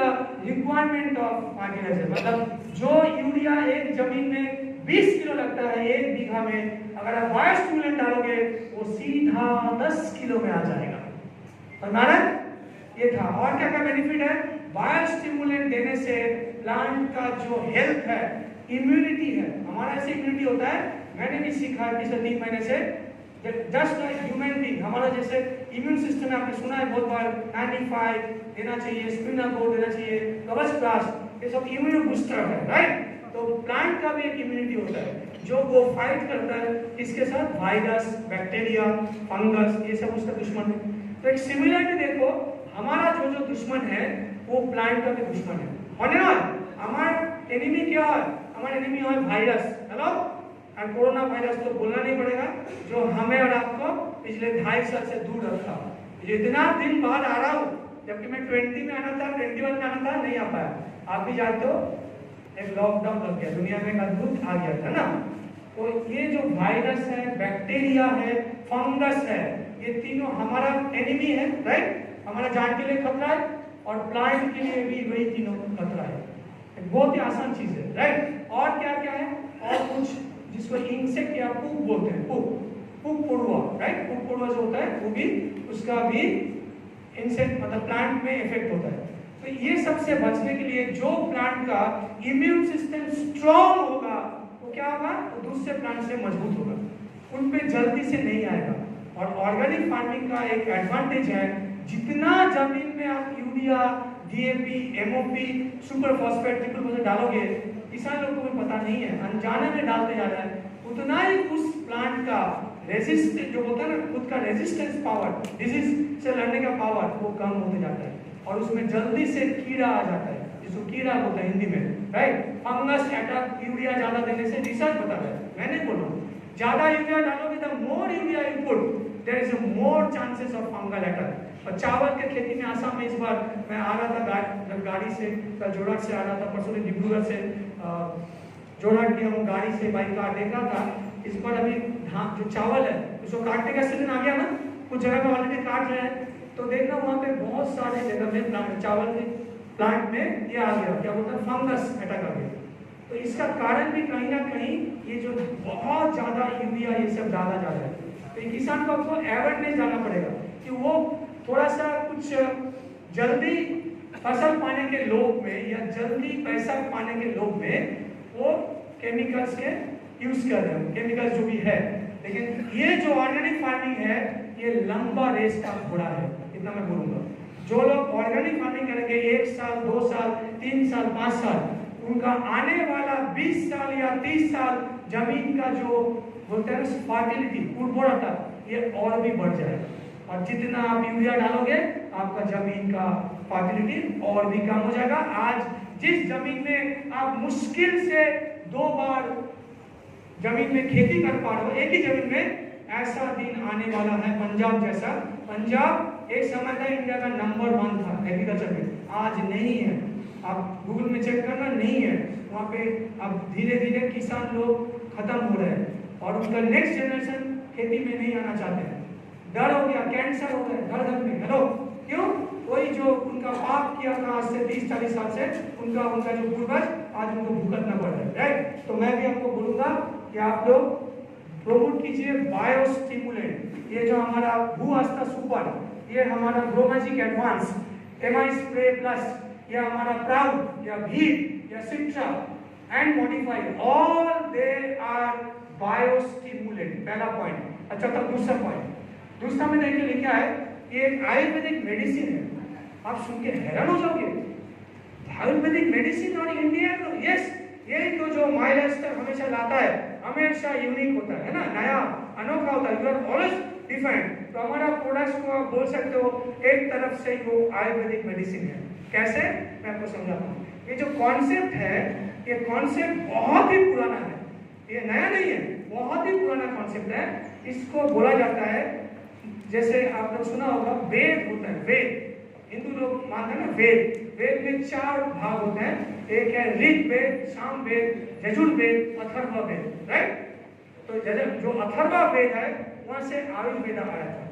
requirement of fertiliser. मतलब जो यूरिया एक जमीन में 20 किलो लगता है 1 बीघा में, अगर आप बायोस्टिमुलेंट डालोगे वो सीधा 10 किलो में आ जाएगा। और माना ये था। और क्या क्या बेनिफिट है बायोस्टिमुलेंट देने से? प्लांट का जो हेल्थ है, इम्यूनिटी है, हमारा ऐसे इम्यूनिटी होता है, मैंने भी सीखा पिछले 3 महीने से, जस्ट लाइक ह्यूमन बीइंग, हमारा जैसे इम्यून सिस्टम है, आपने सुना है बहुत बार 95 देना चाहिए, स्पिनागोर देना चाहिए, कवच प्लस, ये सब इम्यूनो बूस्टर है, राइट। तो प्लांट का भी एक इम्यूनिटी होता है जो वो फाइट करता है इसके साथ, वायरस, बैक्टीरिया, फंगस, ये सब उसका दुश्मन है। तो एक सिमिलरिटी देखो, हमारा जो दुश्मन है वो प्लांट का भी दुश्मन है। ना हमारा एनिमी क्या है? हमारा एनिमी है वायरस। हेलो, और कोरोना वायरस तो बोलना नहीं पड़ेगा, जो हमें और आपको पिछले 2.5 साल से दूर रखा। इतना दिन बाद आ रहा हूँ, जबकि मैं 20 में आना था, 21 में आना था, नहीं आ पाया। आप भी जानते हो, एक लॉकडाउन लग गया, दुनिया में एक अद्भुत आ गया था ना। तो ये जो वायरस है, बैक्टीरिया है, फंगस है, ये तीनों हमारा एनिमी है, राइट? हमारा जान के लिए खतरा है और प्लांट के लिए भी वही तीनों खतरा है। बहुत ही आसान चीज है, राइट? और क्या क्या है? और कुछ जिसको इंसेक्ट या पुक बोलते हैं, पुक पुड़ुआ, राइट? पुक पुड़ुआ जो होता है वो भी, उसका भी इंसेक्ट मतलब प्लांट में इफेक्ट होता है। तो ये सबसे बचने के लिए जो प्लांट का इम्यून सिस्टम स्ट्रॉन्ग होगा वो क्या होगा? तो दूसरे प्लांट से मजबूत होगा, उन पे जल्दी से नहीं आएगा। और ऑर्गेनिक फार्मिंग का एक एडवांटेज है, जितना जमीन में आप urea, DAP, MOP, super phosphate, triple phosphate डालोगे, किसान लोगों को पता नहीं है, अनजाने में डालते जा रहा है, उतना ही उस प्लांट का रेजिस्ट जो होता है ना, खुद का रेजिस्टेंस पावर, डिजीज से लड़ने का पावर, वो कम होते जाता है और उसमें जल्दी से कीड़ा आ जाता है, जिसको कीड़ा बोलते हैं हिंदी में, राइट? फंगस अटैक यूरिया ज्यादा देने से रिसर्च बता रहा है, मैं नहीं बोल रहा हूँ। ज्यादा यूरिया डालोगे, the more urea you put, there is a more chances of fungal attack. और चावल के खेती में आसाम में इस बार मैं आ रहा था गाड़ी से, कल जोरहाट से आ रहा था, परसों डिब्रूगढ़ से जोरहाट गया हूँ गाड़ी से, बाइक का देख रहा था। इस बार अभी धान जो चावल है उसको काटने का सीजन आ गया ना, कुछ जगह पे ऑलरेडी काट रहे हैं, तो देखना वहाँ पे बहुत सारे जगह में प्लांट, चावल के प्लांट में ये आ गया, क्या बोलते हैं, फंगस अटैक आ गया। तो इसका कारण भी कहीं ना कहीं ये जो बहुत ज्यादा यूरिया ये सब डाला जा रहा है। तो किसान को आपको अवेयरनेस डालना पड़ेगा कि वो थोड़ा सा कुछ जल्दी फसल पाने के लोभ में या जल्दी पैसा पाने के लोभ में वो केमिकल्स के यूज कर रहे हैं, केमिकल्स जो भी है। लेकिन ये जो ऑर्गेनिक फार्मिंग है, ये लंबा रेस का घोड़ा है, इतना मैं बोलूंगा। जो लोग ऑर्गेनिक फार्मिंग करेंगे 1 साल, 2 साल, 3 साल, 5 साल, उनका आने वाला 20 साल या 30 साल जमीन का जो बोलते हैं फर्टिलिटी, उर्वरता, ये और भी बढ़ जाएगा। और जितना आप यूरिया डालोगे, आपका जमीन का फर्टिलिटी और भी कम हो जाएगा। आज जिस जमीन में आप मुश्किल से 2 बार जमीन में खेती कर पा रहे हो एक ही जमीन में, ऐसा दिन आने वाला है पंजाब जैसा। पंजाब एक समय था इंडिया का नंबर 1 था एग्रीकल्चर में, आज नहीं है। आप गूगल में चेक करना, नहीं है वहाँ पे। अब धीरे धीरे किसान लोग खत्म हो रहे हैं और उनका नेक्स्ट जनरेशन खेती में नहीं आना चाहते हैं। डर हो गया, कैंसर हो गया घर घर में। हेलो, क्यों? वही जो उनका पाप किया था आज से 30-40 साल से, उनका जो पूर्वज आज उनको भुगतना पड़ रहा है, राइट? तो मैं भी आपको बोलूंगा कि आप लोग प्रमोट कीजिए बायोस्टिमुलेंट। ये जो हमारा भू आस्था सुपर, ये हमारा grow magic advance, MI spray plus, या हमारा प्राउड या भीट या citra and modified, all they are biostimulant. पहला पॉइंट। अच्छा, तब दूसरा पॉइंट, दूसरा में देखिए लिखा है, ये एक आयुर्वेदिक मेडिसिन है। आप सुन के हैरान हो जाओगे, आयुर्वेदिक मेडिसिन और इंडिया, यस, यही तो जो माइलस्टर हमेशा लाता है, हमेशा यूनिक होता है ना, नया अनोखा होता है, यू आर ऑलवेज डिफरेंट। तो हमारा प्रोडक्ट्स को आप बोल सकते हो एक तरफ से वो आयुर्वेदिक मेडिसिन है। कैसे? मैं आपको समझाता हूँ। ये जो कॉन्सेप्ट है, ये कॉन्सेप्ट बहुत ही पुराना है, ये नया नहीं है, बहुत ही पुराना कॉन्सेप्ट है। इसको बोला जाता है, जैसे आप लोग सुना होगा, वेद होता है, वेद हिंदू लोग मानते हैं ना, वेद। वेद में 4 भाग होते हैं, एक है ऋग वेद, साम वेद, यजुर्वेद, अथर्व वेद, राइट? तो जो अथर्व वेद है वहां से आयुर्वेद आया था,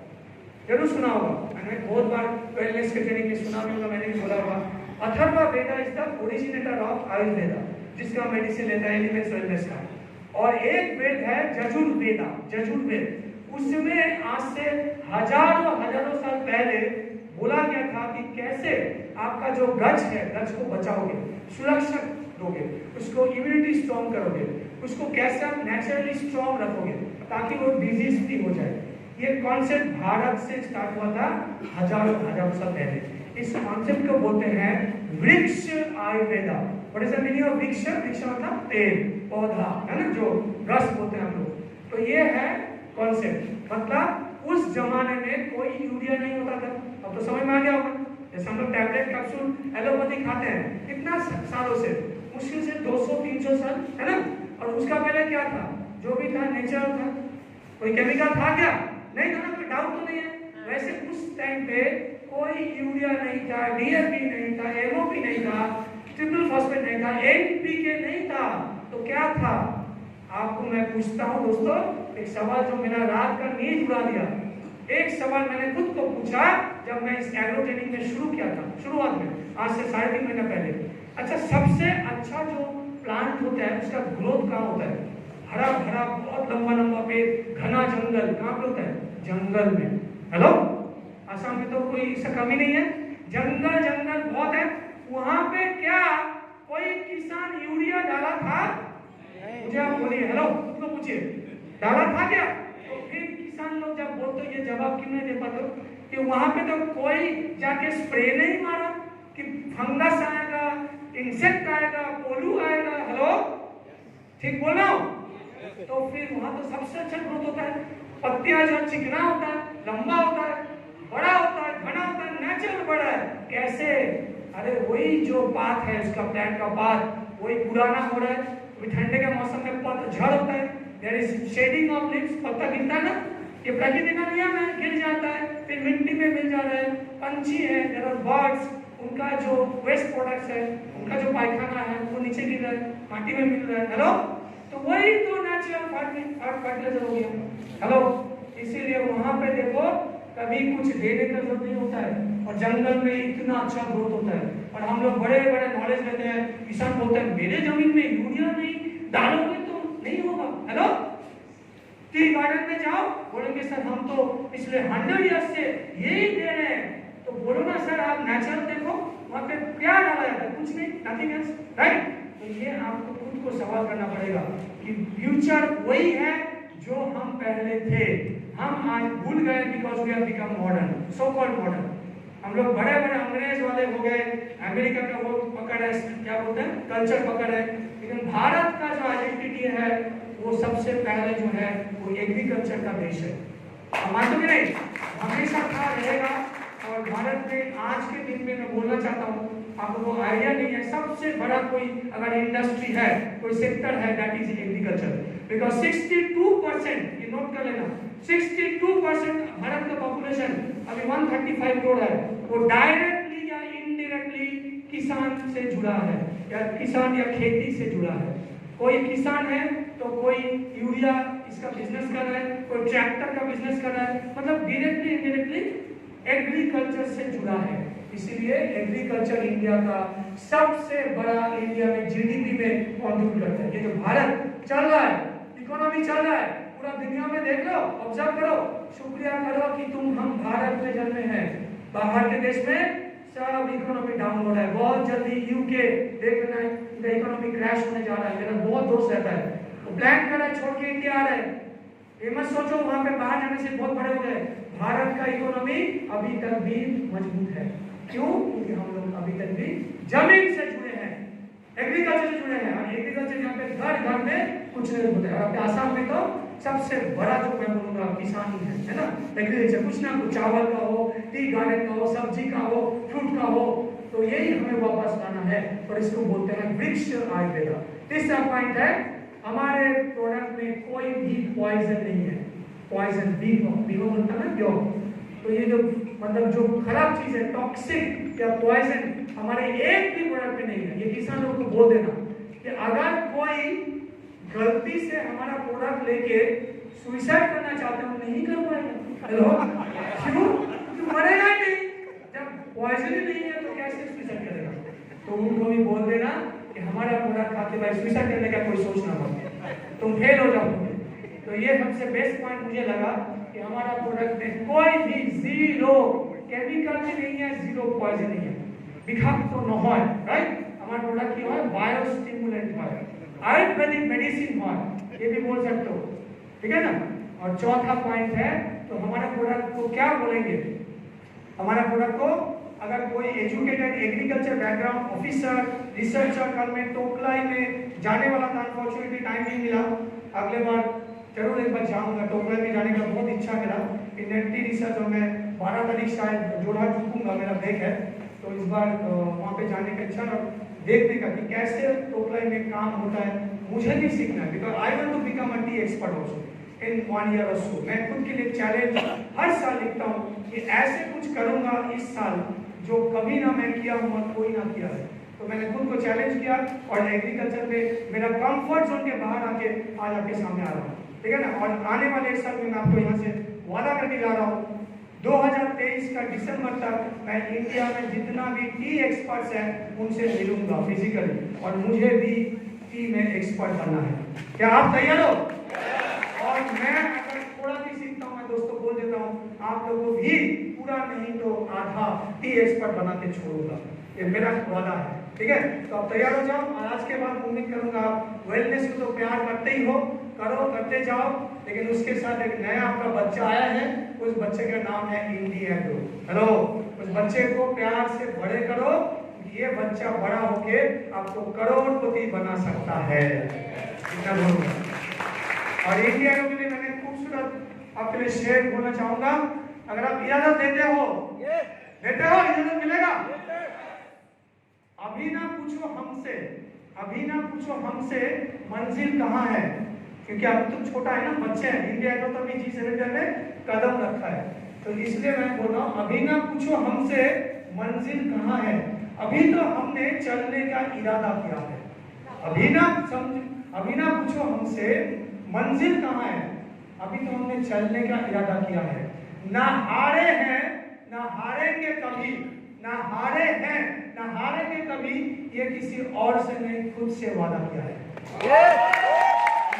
जरूर सुना होगा, मैंने बहुत बार वेलनेस के ट्रेनिंग में सुना भी होगा, मैंने भी बोला होगा। Atharva Veda is the originator of Ayurveda, जिसका मेडिसिन लेता है एलिमेंट्स वेलनेस का। और एक वेद है यजुर्वेदा, यजुर्वेद, उसमें आज से हजारों साल पहले बोला गया था कि कैसे आपका जो गज है, गज को बचाओगे, सुरक्षा दोगे, उसको इम्यूनिटी स्ट्रॉन्ग करोगे, उसको कैसे आप नेचुरली स्ट्रॉन्ग रखोगे ताकि वो डिजीज फ्री हो जाए। ये कॉन्सेप्ट भारत से स्टार्ट हुआ था हजारों साल पहले। इस कॉन्सेप्ट को बोलते हैं वृक्ष Ayurveda. What is the meaning of वृक्ष? वृक्ष मतलब पेड़ पौधा है ना, जो वृक्ष बोलते हैं हम लोग। तो ये है कॉन्सेप्ट। मतलब उस जमाने में कोई यूरिया नहीं होता था। अब तो समझ में आ गया होगा। जैसे हम लोग टैबलेट कैप्सूल एलोपैथी खाते हैं कितना सालों से, मुश्किल से 200-300 साल है ना। और उसका पहले क्या था? जो भी था नेचुरल था। कोई केमिकल था क्या? नहीं था ना, कोई डाउट तो नहीं है। वैसे उस टाइम पे कोई यूरिया नहीं था, डीएपी नहीं था, एमओपी नहीं था, ट्रिपल फॉस्फेट नहीं था, एनपीके नहीं था। तो क्या था? आपको मैं पूछता हूं दोस्तों एक सवाल जो मेरा रात का नींद उड़ा दिया। एक सवाल मैंने खुद को पूछा जब मैं इस एग्रो ट्रेनिंग में शुरू किया था, शुरुआत में आज से 3.5 महीना पहले। अच्छा, सबसे अच्छा जो प्लांट होता है उसका ग्रोथ कहाँ होता है? हरा भरा बहुत लंबा लंबा पेड़, घना जंगल। कहाँ पे होता है? जंगल में। हेलो, आसाम में तो कोई इसका कमी नहीं है, जंगल जंगल बहुत है। वहां पे क्या कोई किसान यूरिया डाला था? मुझे आप बोलिए, हेलो खुद को पूछिए, डाला था क्या? तो फिर किसान लोग जब बोलते ये जवाब क्यों नहीं दे पाते कि वहां पे तो कोई जाके स्प्रे नहीं मारा कि फंगस आएगा, इंसेक्ट आएगा, पोलू आएगा। हेलो, ठीक बोल रहा हूं? तो फिर वहां तो सबसे अच्छा ग्रोथ होता है। पत्तियां जो चिकना होता है, लंबा होता है, बड़ा होता है, घना होता है, नेचुरल बड़ा है। कैसे? अरे वही जो बात है उसका प्लांट का बात वही पुराना हो रहा है। ठंडे के मौसम में पतझड़ होता है, there is shedding of leaves, पत्ता गिरता है ना, ये प्रकृति का नियम है, गिर जाता है, फिर मिट्टी में मिल जा रहा है। पंछी है, देयर आर बर्ड्स, उनका जो वेस्ट प्रोडक्ट्स है, उनका जो पायखाना है वो नीचे गिर रहा है, माटी में मिल रहा है। हेलो, तो वही तो नेचुरल फर्टिलाइजर हो गया। हेलो, इसीलिए वहां पे देखो कभी कुछ देने का जरूरत नहीं होता है और जंगल में इतना अच्छा ग्रोथ होता है। और हम लोग बड़े बड़े नॉलेज लेते हैं, किसान बोलते हैं मेरे जमीन में यूरिया नहीं डालोगे तो नहीं होगा। हेलो, टी गार्डन में जाओ, बोलेंगे सर हम तो पिछले 100 ईयर्स से यही दे रहे हैं। तो बोलो ना सर आप नेचुरल देखो, वहां पे क्या डाला जाता है? कुछ नहीं, नथिंग एल्स, राइट। तो ये आपको खुद को सवाल करना पड़ेगा कि फ्यूचर वही है जो हम पहले थे, हम आज भूल गए because we have become modern, so called modern. हम लोग बड़े बड़े अंग्रेज वाले हो गए, अमेरिका का वो पकड़ है, क्या बोलते हैं, कल्चर पकड़ है। लेकिन भारत का जो आइडेंटिटी है वो सबसे पहले जो है वो एग्रीकल्चर का देश है। मानते कि नहीं? हमेशा था, रहेगा। और भारत में आज के दिन में मैं बोलना चाहता हूँ, आपको आइडिया नहीं है, सबसे बड़ा कोई अगर इंडस्ट्री है, कोई सेक्टर है, दैट इज एग्रीकल्चर। बिकॉज 62%, ये नोट कर लेना, 62% भारत का पॉपुलेशन अभी 135 करोड़ है, वो डायरेक्टली या इनडायरेक्टली किसान से जुड़ा है, या किसान या खेती से जुड़ा है। कोई किसान है तो कोई यूरिया इसका बिजनेस कर रहा है, कोई ट्रैक्टर का बिजनेस कर रहा है, मतलब डायरेक्टली इनडायरेक्टली एग्रीकल्चर से जुड़ा है। इसीलिए एग्रीकल्चर इंडिया का सबसे बड़ा, इंडिया में जीडीपी में कंट्रीब्यूट करता है। ये जो भारत चल रहा है, इकोनॉमी चल रहा है, पूरा दुनिया में देख लो, ऑब्जर्व करो, शुक्रिया करो कि तुम हम भारत में जन्मे हैं। बाहर के देश में सब इकोनॉमी डाउन हो रहा है, बहुत जल्दी यूके देख लेना, इनका इकोनॉमी क्रैश होने जा रहा है। मेरा बहुत दोस्त रहता है, वो प्लान कर रहा है, छोड़ के इंडिया आ रहा है। ये मत सोचो वहां पे बाहर जाने से बहुत बड़े हो गए। भारत का इकोनॉमी अभी तक भी मजबूत है। क्यों? क्योंकि हम लोग अभी तक भी जमीन से जुड़े हैं, एग्रीकल्चर से जुड़े हैं। और एग्रीकल्चर यहाँ पे घर घर में कुछ नहीं होता है। और आसाम में तो सबसे बड़ा जो मैं बोलूंगा किसानी है ना, एग्रीकल्चर। कुछ ना कुछ चावल का हो, टी गार्डन का हो, सब्जी का हो, फ्रूट का हो, तो यही हमें वापस लाना है। और इसको बोलते हैं वृक्ष आयुर्वेदा। तीसरा पॉइंट है, हमारे प्रोडक्ट में कोई भी पॉइजन नहीं है। पॉइजन बीहो बोलता है क्यों? तो ये जो मतलब जो खराब चीज है, टॉक्सिक या पॉइजन हमारे एक भी प्रोडक्ट में नहीं है। ये किसान लोग को बोल देना कि अगर कोई गलती से हमारा प्रोडक्ट लेके सुसाइड करना चाहते हैं, नहीं कर पाएगा। हेलो, क्यों? तो मरेगा ही नहीं। जब पॉइजन ही नहीं है तो कैसे सुसाइड करेगा? तो उनको भी बोल देना कि हमारा प्रोडक्ट खाते भाई सुसाइड करने का कोई सोच ना पड़े, तुम फेल हो जाओगे। तो ये सबसे बेस्ट पॉइंट मुझे लगा कि हमारा प्रोडक्ट में कोई भी जीरो केमिकल भी नहीं है, जीरो पॉइजन नहीं है, विषाक्त तो न हो, राइट। हमारा प्रोडक्ट की है बायो स्टिमुलेंट है, आयुर्वेदिक मेडिसिन है, ये भी बोल सकते हो, ठीक है ना। और चौथा पॉइंट है, तो हमारे प्रोडक्ट को क्या बोलेंगे? हमारा प्रोडक्ट को अगर कोई educated agriculture background officer research circle में टोकलाई में जाने वाला था, अनफॉर्चुनेटली टाइम नहीं मिला। अगले बार जरूर एक बार जाऊंगा, टोकलाई में जाने का बहुत इच्छा मेरा। इंडेंटी रिसर्च और मैं 12 तारीख शायद जोड़ा चुकूंगा, मेरा ब्रेक है, तो इस बार वहाँ पे जाने का इच्छा और देखने का कि कैसे टोकलाई में काम होता है, मुझे भी सीखना है। Because I want to become a tea expert also in 1 year or so. मैं खुद के लिए चैलेंज हर साल लिखता हूँ कि ऐसे कुछ करूंगा इस साल जो कभी ना मैं किया हूँ और कोई ना किया है। तो मैंने खुद को चैलेंज किया और एग्रीकल्चर में मेरा कंफर्ट जोन के बाहर आके आज आपके सामने आ रहा हूँ, ठीक है ना। और आने वाले एक साल में मैं आपको यहाँ से वादा करके जा रहा हूँ, 2023 का दिसंबर तक मैं इंडिया में जितना भी टी एक्सपर्ट्स हैं उनसे मिलूंगा फिजिकली, और मुझे भी टी में एक्सपर्ट बनना है। क्या आप तैयार हो? और मैं अगर थोड़ा भी सीखता हूँ, मैं दोस्तों बोल देता हूँ, आप लोगों को भी पूरा नहीं तो आधा टी एक्सपर्ट बना के छोड़ूंगा, ये मेरा वादा है, ठीक है। तो आप तैयार हो जाओ। और आज के बाद उम्मीद करूंगा आप वेलनेस को तो प्यार करते ही हो, करो, करते जाओ, लेकिन उसके साथ एक नया आपका बच्चा आया है, उस बच्चे का नाम है इंडी एग्रो। हेलो, उस बच्चे को प्यार से बड़े करो, ये बच्चा बड़ा होके आपको करोड़पति बना सकता है, इतना बोलूंगा। और इंडी एग्रो के लिए मैंने खूबसूरत आपके लिए शेर बोलना चाहूंगा, अगर आप इजाजत देते हो, इजाजत मिलेगा। अभी ना पूछो हमसे मंजिल कहाँ है, क्योंकि अभी तो छोटा है ना, बच्चे हैं। इंडिया को तो अभी G7 में कदम रखा है, तो इसलिए मैं बोल रहा हूँ अभी ना पूछो हमसे मंजिल कहाँ है, अभी तो हमने चलने का इरादा किया है। अभी ना पूछो हमसे मंजिल कहाँ है, अभी तो हमने चलने का इरादा किया है। ना हारे हैं, ना हारेंगे कभी, ना हारेंगे कभी, ये किसी और से नहीं, खुद से वादा किया है। ये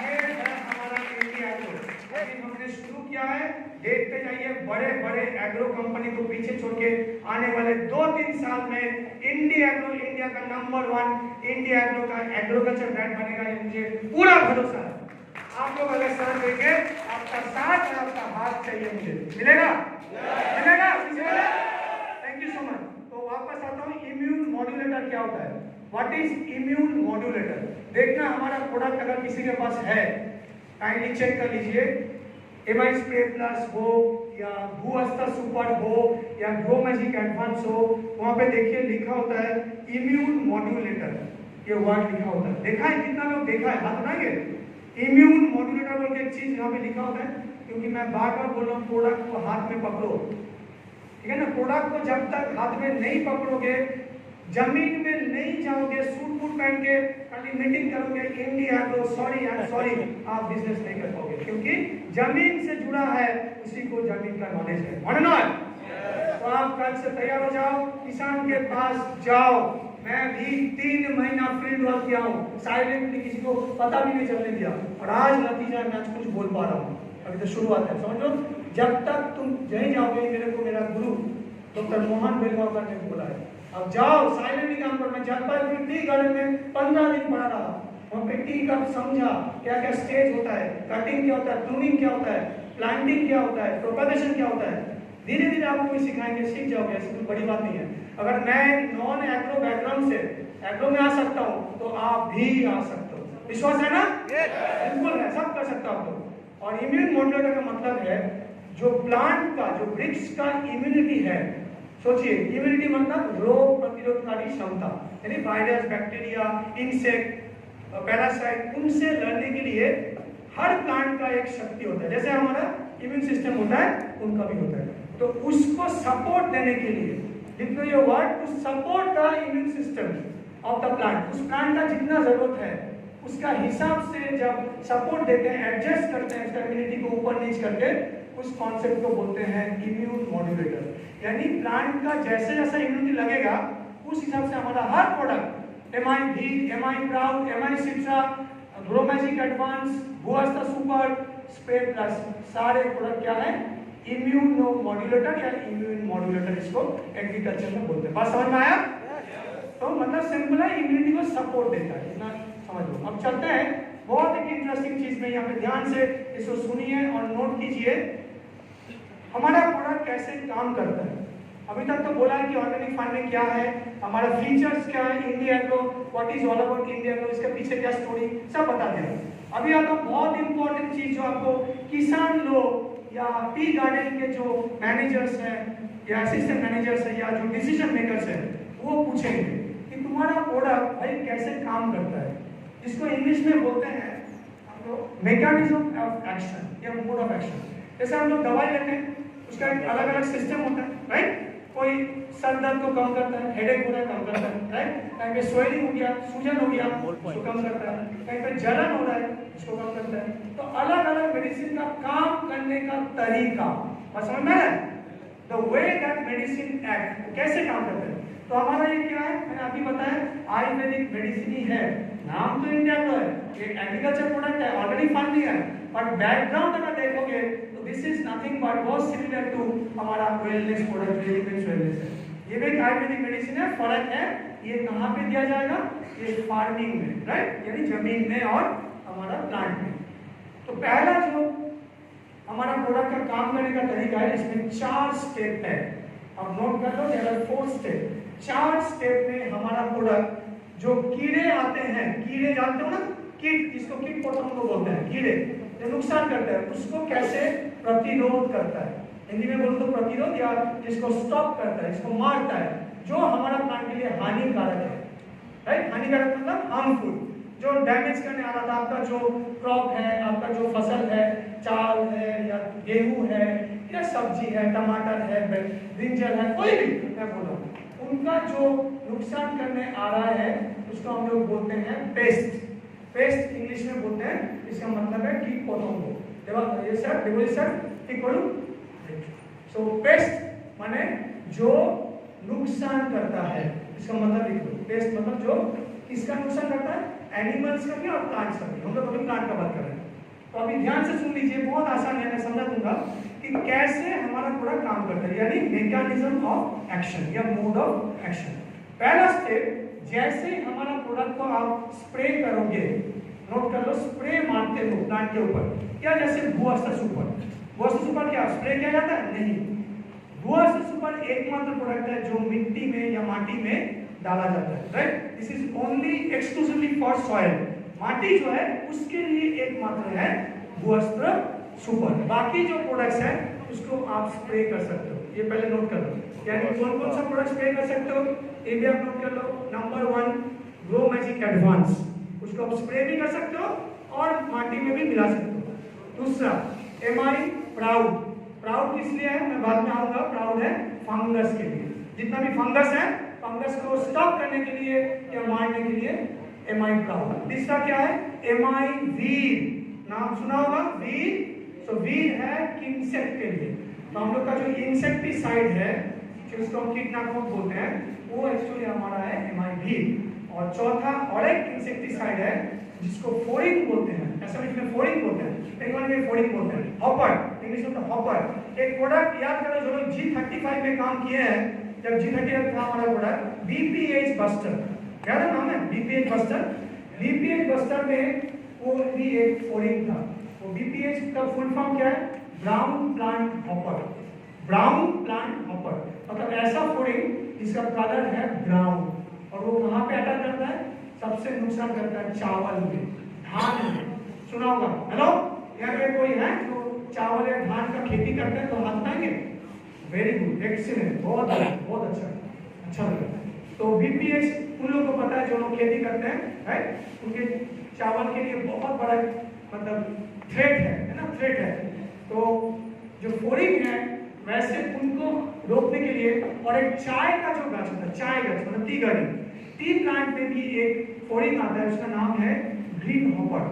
है हमारा इंडिया एग्रो। अभी हमने शुरू किया है, देखते जाइए, बड़े बड़े एग्रो कंपनी को पीछे छोड़ के आने वाले 2-3 साल में इंडिया एग्रो इंडिया का नंबर 1 इंडिया एग्रो का एग्रीकल्चर ब्रांड बनेगा, ये मुझे पूरा भरोसा है। आप लोग अगर साथ देंगे, आपका साथ और आपका हाथ चाहिए, मुझे मिलेगा। Thank you so much. तो वापस आता हूँ, इम्यून मॉड्यूलेटर क्या होता है, व्हाट इज इम्यून मॉड्यूलेटर। देखना हमारा प्रोडक्ट अगर किसी के पास है, काइंडली चेक कर लीजिए। एमाई स्प्रे प्लस हो या भूअस्त्र सुपर हो या ग्रो मैजिक एडवांस हो, वहां पे देखिए लिखा होता है इम्यून मॉड्यूलेटर, ये वर्ड लिखा होता है। देखा है, कितना लोग देखा है, हाथ उठाएंगे। इम्यून मॉड्यूलेटर बोल के एक चीज यहाँ पे लिखा होता है, क्योंकि मैं बार बार बोल रहा हूँ प्रोडक्ट को हाथ में पकड़ो, ठीक है ना। प्रोडक्ट को जब तक हाथ में नहीं पकड़ोगे, जमीन में नहीं जाओगे, सूट बूट पहन के खाली मीटिंग करोगे, इंडिया तो सॉरी, आप बिजनेस नहीं कर पाओगे, क्योंकि जमीन से जुड़ा है, उसी को जमीन का नॉलेज है। तो आप कल से तैयार हो जाओ, किसान के पास जाओ। मैं भी 3 महीना फील्ड वर्क किया हूँ, साइलेंटली, किसी को पता भी नहीं चलने दिया, और आज नतीजा मैं आज कुछ बोल पा रहा हूँ। अभी तो शुरुआत है, समझ लो। जब तक तुम यहीं जाओगे, मेरे को मेरा गुरु डॉक्टर मोहन बेलगांवकर ने बोला है, अब जाओ साइलेंटली काम करो। मैं जलपाईगुड़ी टी गार्डन में 15 दिन पढ़ा रहा, वहाँ पे टी का समझा, क्या क्या स्टेज होता है, कटिंग क्या होता है, प्रूनिंग क्या होता है, प्लांटिंग क्या होता है, प्रोपगेशन क्या होता है। धीरे धीरे आपको भी सिखाएंगे, सीख जाओगे, ऐसी कोई बड़ी बात नहीं है। अगर मैं नॉन एग्रो बैकग्राउंड से एग्रो में आ सकता हूँ, तो आप भी आ सकते हो। विश्वास है ना? बिल्कुल है, सब कर सकते हो आप लोग। और इम्यून मॉड्यूलेटर का मतलब है, जो प्लांट का, जो वृक्ष का इम्यूनिटी है, सोचिए इम्यूनिटी मतलब रोग प्रतिरोधकारी क्षमता, यानी वायरस, बैक्टीरिया, इंसेक्ट, पैरासाइट, उनसे लड़ने के लिए हर प्लांट का एक शक्ति होता है। जैसे हमारा इम्यून सिस्टम होता है, उनका भी होता है। तो उसको सपोर्ट देने के लिए, लिख लो ये word, to support the immune system of the plant. उस प्लांट का जितना जरूरत है, उसका हिसाब से जब सपोर्ट देते हैं, एडजस्ट करते हैं, उसका इम्यूनिटी को ऊपर नीचे करके, उस कॉन्सेप्ट को बोलते हैं इम्यून मॉड्यूलेटर। यानी प्लांट का जैसे जैसा इम्यूनिटी लगेगा, उस हिसाब से हमारा हर प्रोडक्ट, एमआई भी, MI proud, MI citra, grow magic advance, Bhuastra super, spray plus, सारे प्रोडक्ट क्या है, इम्यून मॉड्यूलेटर या इम्यून मॉड्यूलेटर, इसको एग्रीकल्चर में बोलते हैं। बात समझ में आया? तो मतलब सिंपल है, इम्यूनिटी को सपोर्ट देता है, इतना समझ लो। अब चलते हैं, बहुत एक इंटरेस्टिंग चीज में, यहाँ पे ध्यान से इसको सुनिए और नोट कीजिए, हमारा प्रोडक्ट कैसे काम करता है। अभी तक तो बोला है कि ऑर्गेनिक फार्मिंग क्या है, हमारा फीचर्स क्या है, इंडिया को what is all about India को, इसके पीछे क्या स्टोरी, सब बता दिया। अभी आता बहुत इंपॉर्टेंट चीज जो आपको किसान लोग या टी गार्डन के जो मैनेजर्स हैं या असिस्टेंट मैनेजर्स हैं या जो डिसीजन मेकर्स हैं वो पूछेंगे कि तुम्हारा प्रोडक्ट भाई कैसे काम करता है, जिसको इंग्लिश में बोलते हैं हम लोग मैकेनिज्म ऑफ एक्शन या मोड ऑफ एक्शन। जैसे हम लोग दवाई लेते हैं, उसका एक अलग अलग सिस्टम होता है, राइट। कोई सर दर्द को कम करता है, हेडेक हो रहा है कम करता है, राइट। कहीं पे स्वेलिंग हो गया, सूजन हो गया, उसको कम करता है, कहीं पे जलन हो रहा है, उसको कम करता है। तो अलग अलग मेडिसिन का काम करने का तरीका बस समझ में आ रहा है, the way that medicine act, कैसे काम करता है। तो हमारा ये क्या है, मैंने अभी बताया आयुर्वेदिक मेडिसिन ही है, नाम तो इंडिया का है, ये एग्रीकल्चर प्रोडक्ट है, ऑर्गेनिक फार्मिंग है, बट बैकग्राउंड अगर देखोगे तो दिस इज नथिंग बट बहुत सिमिलर टू हमारा वेलनेस प्रोडक्ट, वेलनेस है। ये भी एक आयुर्वेदिक मेडिसिन है, फर्क है ये कहाँ पे दिया जाएगा, ये फार्मिंग में, राइट, यानी जमीन में और हमारा प्लांट में। तो पहला जो हमारा प्रोडक्ट का काम करने का तरीका है, इसमें 4 स्टेप है, अब नोट कर लो, देयर आर 4 स्टेप। 4 स्टेप में हमारा प्रोडक्ट जो कीड़े आते हैं, कीड़े जानते हो ना, कीट, जिसको कीट पतंग बोलते हैं, कीड़े जो नुकसान करते हैं उसको कैसे प्रतिरोध करता है, हिंदी में बोलो तो प्रतिरोध, या जिसको स्टॉप करता है, इसको मारता है, जो हमारा प्लांट के लिए हानिकारक है, राइट। हानिकारक मतलब हार्मफुल, जो डैमेज करने आ रहा था आपका जो क्रॉप है, आपका जो फसल है, चावल है या गेहूं है या सब्जी है, टमाटर है, ब्रिंजल है, कोई भी मैं बोल रहा हूँ, उनका जो नुकसान करने आ रहा है उसको हम लोग बोलते हैं पेस्ट। पेस्ट इंग्लिश में बोलते हैं, इसका मतलब है कीट पतंग। ये सर देखो सर ठीक बोलूं, सो पेस्ट माने जो नुकसान करता है, इसका मतलब लिखो, पेस्ट मतलब जो किसका नुकसान करता है, एनिमल्स का भी और प्लांट्स का भी। हम लोग अभी प्लांट का बात कर रहे हैं, तो अभी ध्यान से सुन लीजिए, बहुत आसान है, मैं समझा दूंगा कि कैसे हमारा प्रोडक्ट काम करता है, यानी मैकेनिज्म ऑफ एक्शन या मोड ऑफ एक्शन। पहला स्टेप, जैसे हमारा प्रोडक्ट को आप स्प्रे करोगे, नोट कर लो, स्प्रे मारते हो प्लांट के ऊपर, क्या जैसे भूअस्त्र सुपर, भूअस्त्र सुपर क्या स्प्रे किया जाता है, नहीं, भूअस्त्र सुपर एकमात्र प्रोडक्ट है जो मिट्टी में या माटी में डाला जाता है, right. This is only exclusively for soil, माटी जो है उसके लिए एकमात्र है भूअस्त्र सुपर। बाकी जो प्रोडक्ट्स हैं उसको आप स्प्रे कर सकते हो, ये पहले नोट कर लो, यानी कौन कौन सा प्रोडक्ट स्प्रे कर सकते हो, ये भी आप नोट कर लो। नंबर 1 ग्रो मैजिक एडवांस, उसको आप स्प्रे भी कर सकते हो और माटी में भी मिला सकते हो। दूसरा एमआई प्राउड, प्राउड किस लिए है मैं बाद में आऊंगा, प्राउड है फंगस के लिए, जितना भी फंगस है, फंगस को स्टॉप करने के लिए या मारने के लिए एमआई प्राउड। तीसरा क्या है, एमआई वीर, नाम सुना होगा वीर, तो वीर है इंसेक्ट के लिए, तो हम लोग का जो इंसेक्टिसाइड है जिसको हम कीटनाशक बोलते हैं वो एक्चुअली हमारा है एमआई वीर। और चौथा और एक इंसेक्टिसाइड है जिसको फोरिंग बोलते हैं, असमिया में फोरिंग बोलते हैं, इंग्लिश में फोरिंग बोलते हैं, हॉपर, इंग्लिश में हॉपर। एक प्रोडक्ट याद करो जो लोग G35 में काम किए हैं, जब G35 था हमारा प्रोडक्ट बीपीएच बस्टर, क्या नाम है बीपीएच बस्टर, बीपीएच बस्टर में वो भी एक फोरिंग था। वो बीपीएच का फुल फॉर्म क्या है, brown plant hopper, brown plant hopper मतलब ऐसा फोरिंग जिसका कलर है ब्राउन, और वो कहाँ पे अटैक करता है, सबसे नुकसान करता है चावल में, धान में, सुना होगा। हेलो, यहाँ पे कोई है जो चावल या धान का खेती करते हैं तो हाथ उठाएंगे, वेरी गुड, एक्सीलेंट, बहुत बहुत अच्छा लगा। तो बीपीएच उन लोगों को पता है जो लोग खेती करते हैं, राइट, उनके चावल के लिए बहुत बड़ा मतलब थ्रेट है ना, थ्रेट है। तो जो फोरिंग है वैसे उनको रोकने के लिए, और एक चाय का जो गाछ होता है, चाय गाछ मतलब टी गार्डन, टी प्लांट में भी एक फोरिंग आता है, उसका नाम है ग्रीन हॉपर,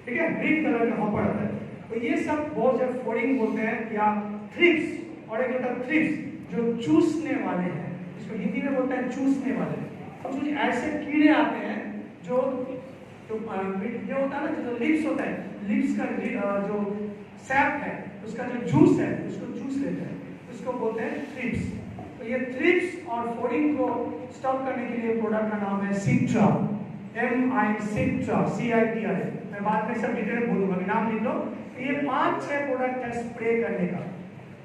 ठीक है, ग्रीन कलर का हॉपर आता है। तो ये सब बहुत से फोरिंग बोलते हैं या थ्रिप्स, और एक होता है थ्रिप्स जो चूसने वाले हैं, इसको हिंदी में बोलते हैं चूसने वाले। अब कुछ ऐसे कीड़े आते हैं जो ये होता है ना, जो लिप्स होता है, लिप्स का जो सैप है उसका जो जूस है उसको चूस लेते हैं, उसको बोलते हैं थ्रिप्स। तो ये थ्रिप्स और फोरिंग को स्टॉप करने के लिए प्रोडक्ट का नाम है सिट्रा, MI सिट्रा, CITRA। मैं बाद में सब डिटेल बोलूंगा, नाम लिख लो। ये 5-6 प्रोडक्ट है स्प्रे करने का,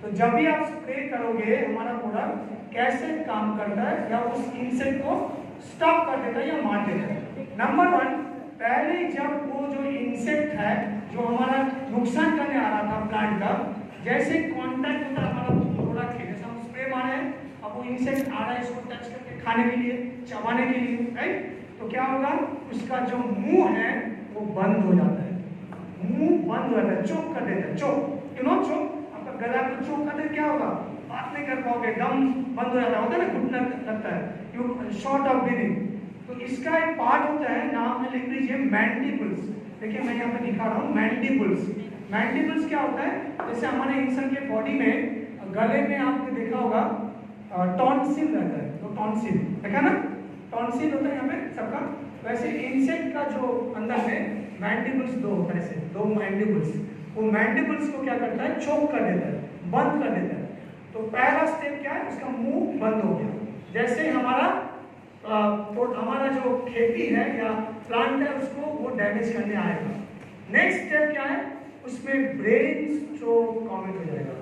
तो जब भी आप स्प्रे करोगे हमारा प्रोडक्ट कैसे काम करता है, या उस इंसेक्ट को स्टॉप कर देता है या मार देता है। नंबर 1, पहले जब वो जो इंसेक्ट है जो हमारा नुकसान करने आ रहा था प्लांट का, जैसे कांटेक्ट होता है हमारा प्रोडक्ट के, जैसे हम स्प्रे मारे हैं, अब वो इंसेक्ट आ रहा है इसको टच करके खाने के लिए, चबाने के लिए, राइट। तो क्या होगा, उसका जो मुंह है वो बंद हो जाता है, मुंह बंद हो जाता है, चोक कर देता है, चोक, यू नो चोक, आपका गला को चोक कर दे, क्या होगा, बात नहीं कर पाओगे, दम बंद हो जाता है ना, घुटना लगता है, यू शॉर्ट ऑफ ब्रीदिंग। तो इसका एक पार्ट होता है, नाम है, लिख लीजिए, मैंडिबल्स। देखिए मैं यहाँ पे दिखा रहा हूँ मैंडिबल्स। मैंडिबल्स क्या होता है, जैसे हमारे इंसान के बॉडी में गले में आपने देखा होगा टॉन्सिल रहता है, तो टॉन्सिल देखा ना, टॉन्सिल होता है यहाँ पे सबका, वैसे इंसेक्ट का जो अंदर में मैंडिबल्स दो होता है, ऐसे दो मैंडिबल्स, वो मैंडिबल्स को क्या करता है, चोक कर देता है, बंद कर देता है। तो पहला स्टेप क्या है, उसका मुंह बंद हो गया, जैसे हमारा हमारा जो खेती है या प्लांट है उसको वो डैमेज करने आएगा। नेक्स्ट स्टेप क्या है, उसमें ब्रेन स्ट्रोक कॉमेंट हो जाएगा,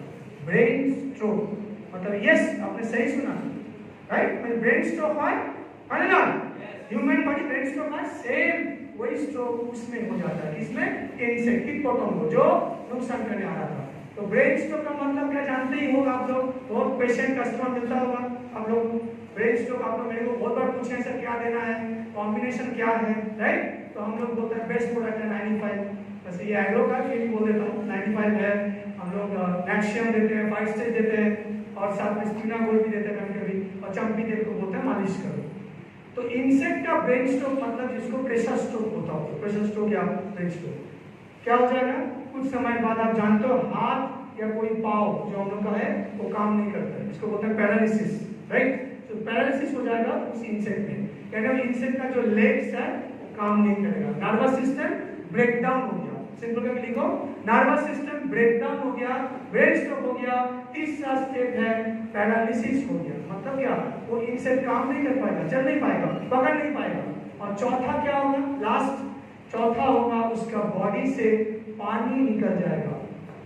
ब्रेन स्ट्रोक, मतलब यस आपने सही सुना, राइट, मतलब ब्रेन स्ट्रोक है ना, ह्यूमन बॉडी ब्रेन स्ट्रोक है, सेम वही स्ट्रोक उसमें हो जाता है, इसमें इंसेक्ट हिप्पोकैम्पस जो नुकसान करने आ रहा था। तो ब्रेन स्ट्रोक का मतलब क्या जानते ही होगा आप लोग, बहुत पेशेंट कस्टमर मिलता होगा आप लोग, ब्रेन स्ट्रोक आप लोग मेरे को बहुत बार पूछे हैं सर क्या देना है, कॉम्बिनेशन क्या है, राइट। तो हम लोग बोलते हैं बेस्ट प्रोडक्ट है 95, वैसे ये एग्रो का फिर बोल देता हूँ 95 है, हम लोग नेक्शियम देते हैं, 5 स्टेज देते हैं, और साथ में स्पिना गोल्ड भी देते हैं कभी, और चंपी तेल को बोलते हैं मालिश करो। तो इंसेक्ट का ब्रेन स्ट्रोक मतलब जिसको प्रेशर स्ट्रोक होता हो, तो प्रेशर स्ट्रोक या ब्रेन स्ट्रोक क्या हो जाएगा, कुछ समय बाद आप जानते हो हाथ या कोई पाव जो हम लोग का है वो काम नहीं करता है, इसको बोलते हैं पैरालिसिस, राइट। तो पैरालिसिस हो जाएगा उस इंसेक्ट में, यानी इंसेक्ट का जो लेग्स है वो काम नहीं करेगा, नर्वस सिस्टम ब्रेकडाउन हो गया, सिंपल करके लिखो, नर्वस सिस्टम ब्रेकडाउन हो गया, ब्रेन स्ट्रोक हो गया, तीसरा स्टेप है पैरालिसिस हो गया, मतलब क्या, वो इंसेक्ट काम नहीं कर पाएगा, चल नहीं पाएगा, पकड़ नहीं पाएगा। और चौथा क्या होगा, लास्ट चौथा होगा, उसका बॉडी से पानी निकल जाएगा,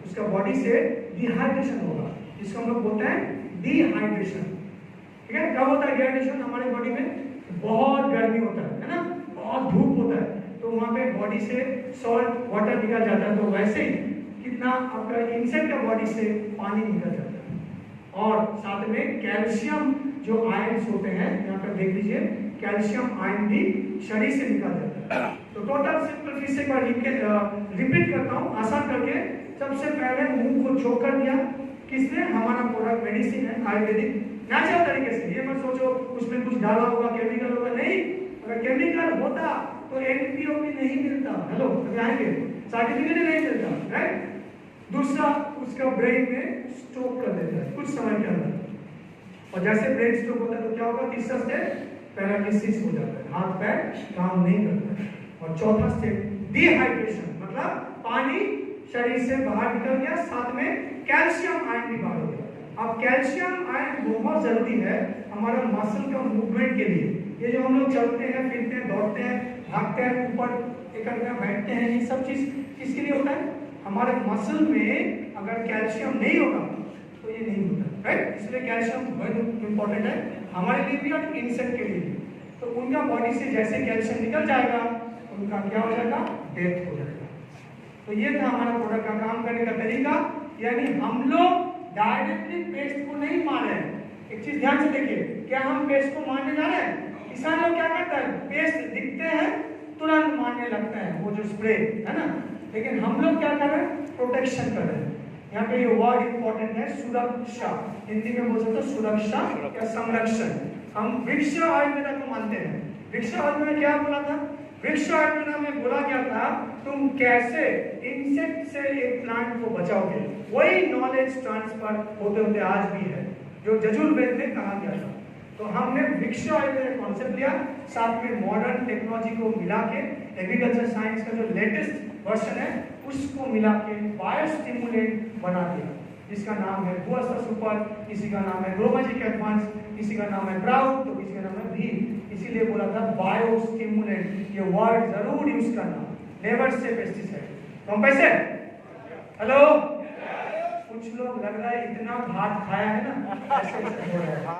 उसका बॉडी से डिहाइड्रेशन होगा, जिसको हम लोग बोलते हैं डिहाइड्रेशन, ठीक है। कब होता है डिहाइड्रेशन हमारे बॉडी में, बहुत गर्मी होता है ना, बहुत धूप होता है, तो वहां पे बॉडी से सॉल्ट वाटर निकल जाता है, तो वैसे ही कितना आपका इंसेक्ट का बॉडी से पानी निकल जाता है। और साथ में कैल्शियम जो आयंस होते हैं, यहाँ पर देख लीजिए, कैल्शियम आयन भी शरीर से निकल जाता है। तो टोटल सिंपल फिर से एक बार रिपीट करता हूँ आसान करके। सबसे पहले मुंह को चोक कर दिया, किसने, हमारा प्रोडक्ट मेडिसिन है आयुर्वेदिक, नेचुरल तरीके से, ये मत सोचो उसमें कुछ डाला होगा, केमिकल होगा, नहीं, अगर केमिकल होता तो एनपीओपी नहीं मिलता, हेलो अभी आएंगे, सर्टिफिकेट नहीं मिलता, राइट। दूसरा, उसका ब्रेन में स्ट्रोक कर देता है कुछ समय के अंदर, और जैसे ब्रेन स्ट्रोक होता है तो क्या होगा, तीसरा स्टेप पैरालिसिस हो जाता है, हाथ पैर काम नहीं करता है। और चौथा स्टेप डिहाइड्रेशन, मतलब पानी शरीर से बाहर निकल गया, साथ में कैल्शियम आयन भी बाहर हो गया। अब कैल्शियम आयन बहुत जरूरी है हमारा मसल का मूवमेंट के लिए, ये जो हम लोग चलते हैं, फिरते हैं, दौड़ते हैं, भागते हैं, ऊपर एक बैठते हैं, ये सब चीज किसके लिए होता है, हमारे मसल में अगर कैल्शियम नहीं होगा तो ये नहीं होता, राइट। इसलिए कैल्शियम बहुत इंपॉर्टेंट है हमारे लिए भी और इंसेक्ट के लिए भी। तो उनका बॉडी से जैसे कैल्शियम निकल जाएगा, उनका क्या हो जाएगा, डेथ हो जाएगा। तो ये था हमारा प्रोडक्ट का काम करने का तरीका, यानी हम लोग डायरेक्टली पेस्ट को नहीं मार रहे हैं। एक चीज ध्यान से देखिए, क्या हम पेस्ट को मारने जा रहे हैं, किसान लोग क्या करता है, पेस्ट दिखते हैं तुरंत मारने लगता है, वो जो स्प्रे है ना, लेकिन हम लोग क्या कर रहे हैं, प्रोटेक्शन कर रहे हैं। यहाँ पे ये वर्ड इंपॉर्टेंट है, सुरक्षा, हिंदी में बोल सकते सुरक्षा या संरक्षण। हम वृक्ष आयुर्वेदा को मानते हैं, वृक्ष आयुर्वेदा क्या बोला था, वृक्ष आयुर्वेदा में बोला गया था तुम कैसे इंसेक्ट से एक प्लांट को बचाओगे, वही नॉलेज ट्रांसफर होते होते आज भी है जो यजुर्वेद में कहा गया था। तो हमने वृक्ष आयुर्वेद कॉन्सेप्ट लिया, साथ में मॉडर्न टेक्नोलॉजी को मिला के, एग्रीकल्चर साइंस का जो लेटेस्ट वर्जन है उसको मिला के बायोस्टिमुलेंट बना दिया, जिसका नाम है भूअस्त्र सुपर, किसी का नाम है ग्रोमैजिक एडवांस, किसी का नाम है प्राउड, तो किसी का नाम है भी, इसीलिए बोला था बायोस्टिमुलेंट। ये वर्ड जरूर यूज करना, नेवर से पेस्टिसाइड। कौन पैसे, हेलो कुछ लोग लग रहा है इतना भात खाया है ना, ऐसे ऐसे हो रहा है।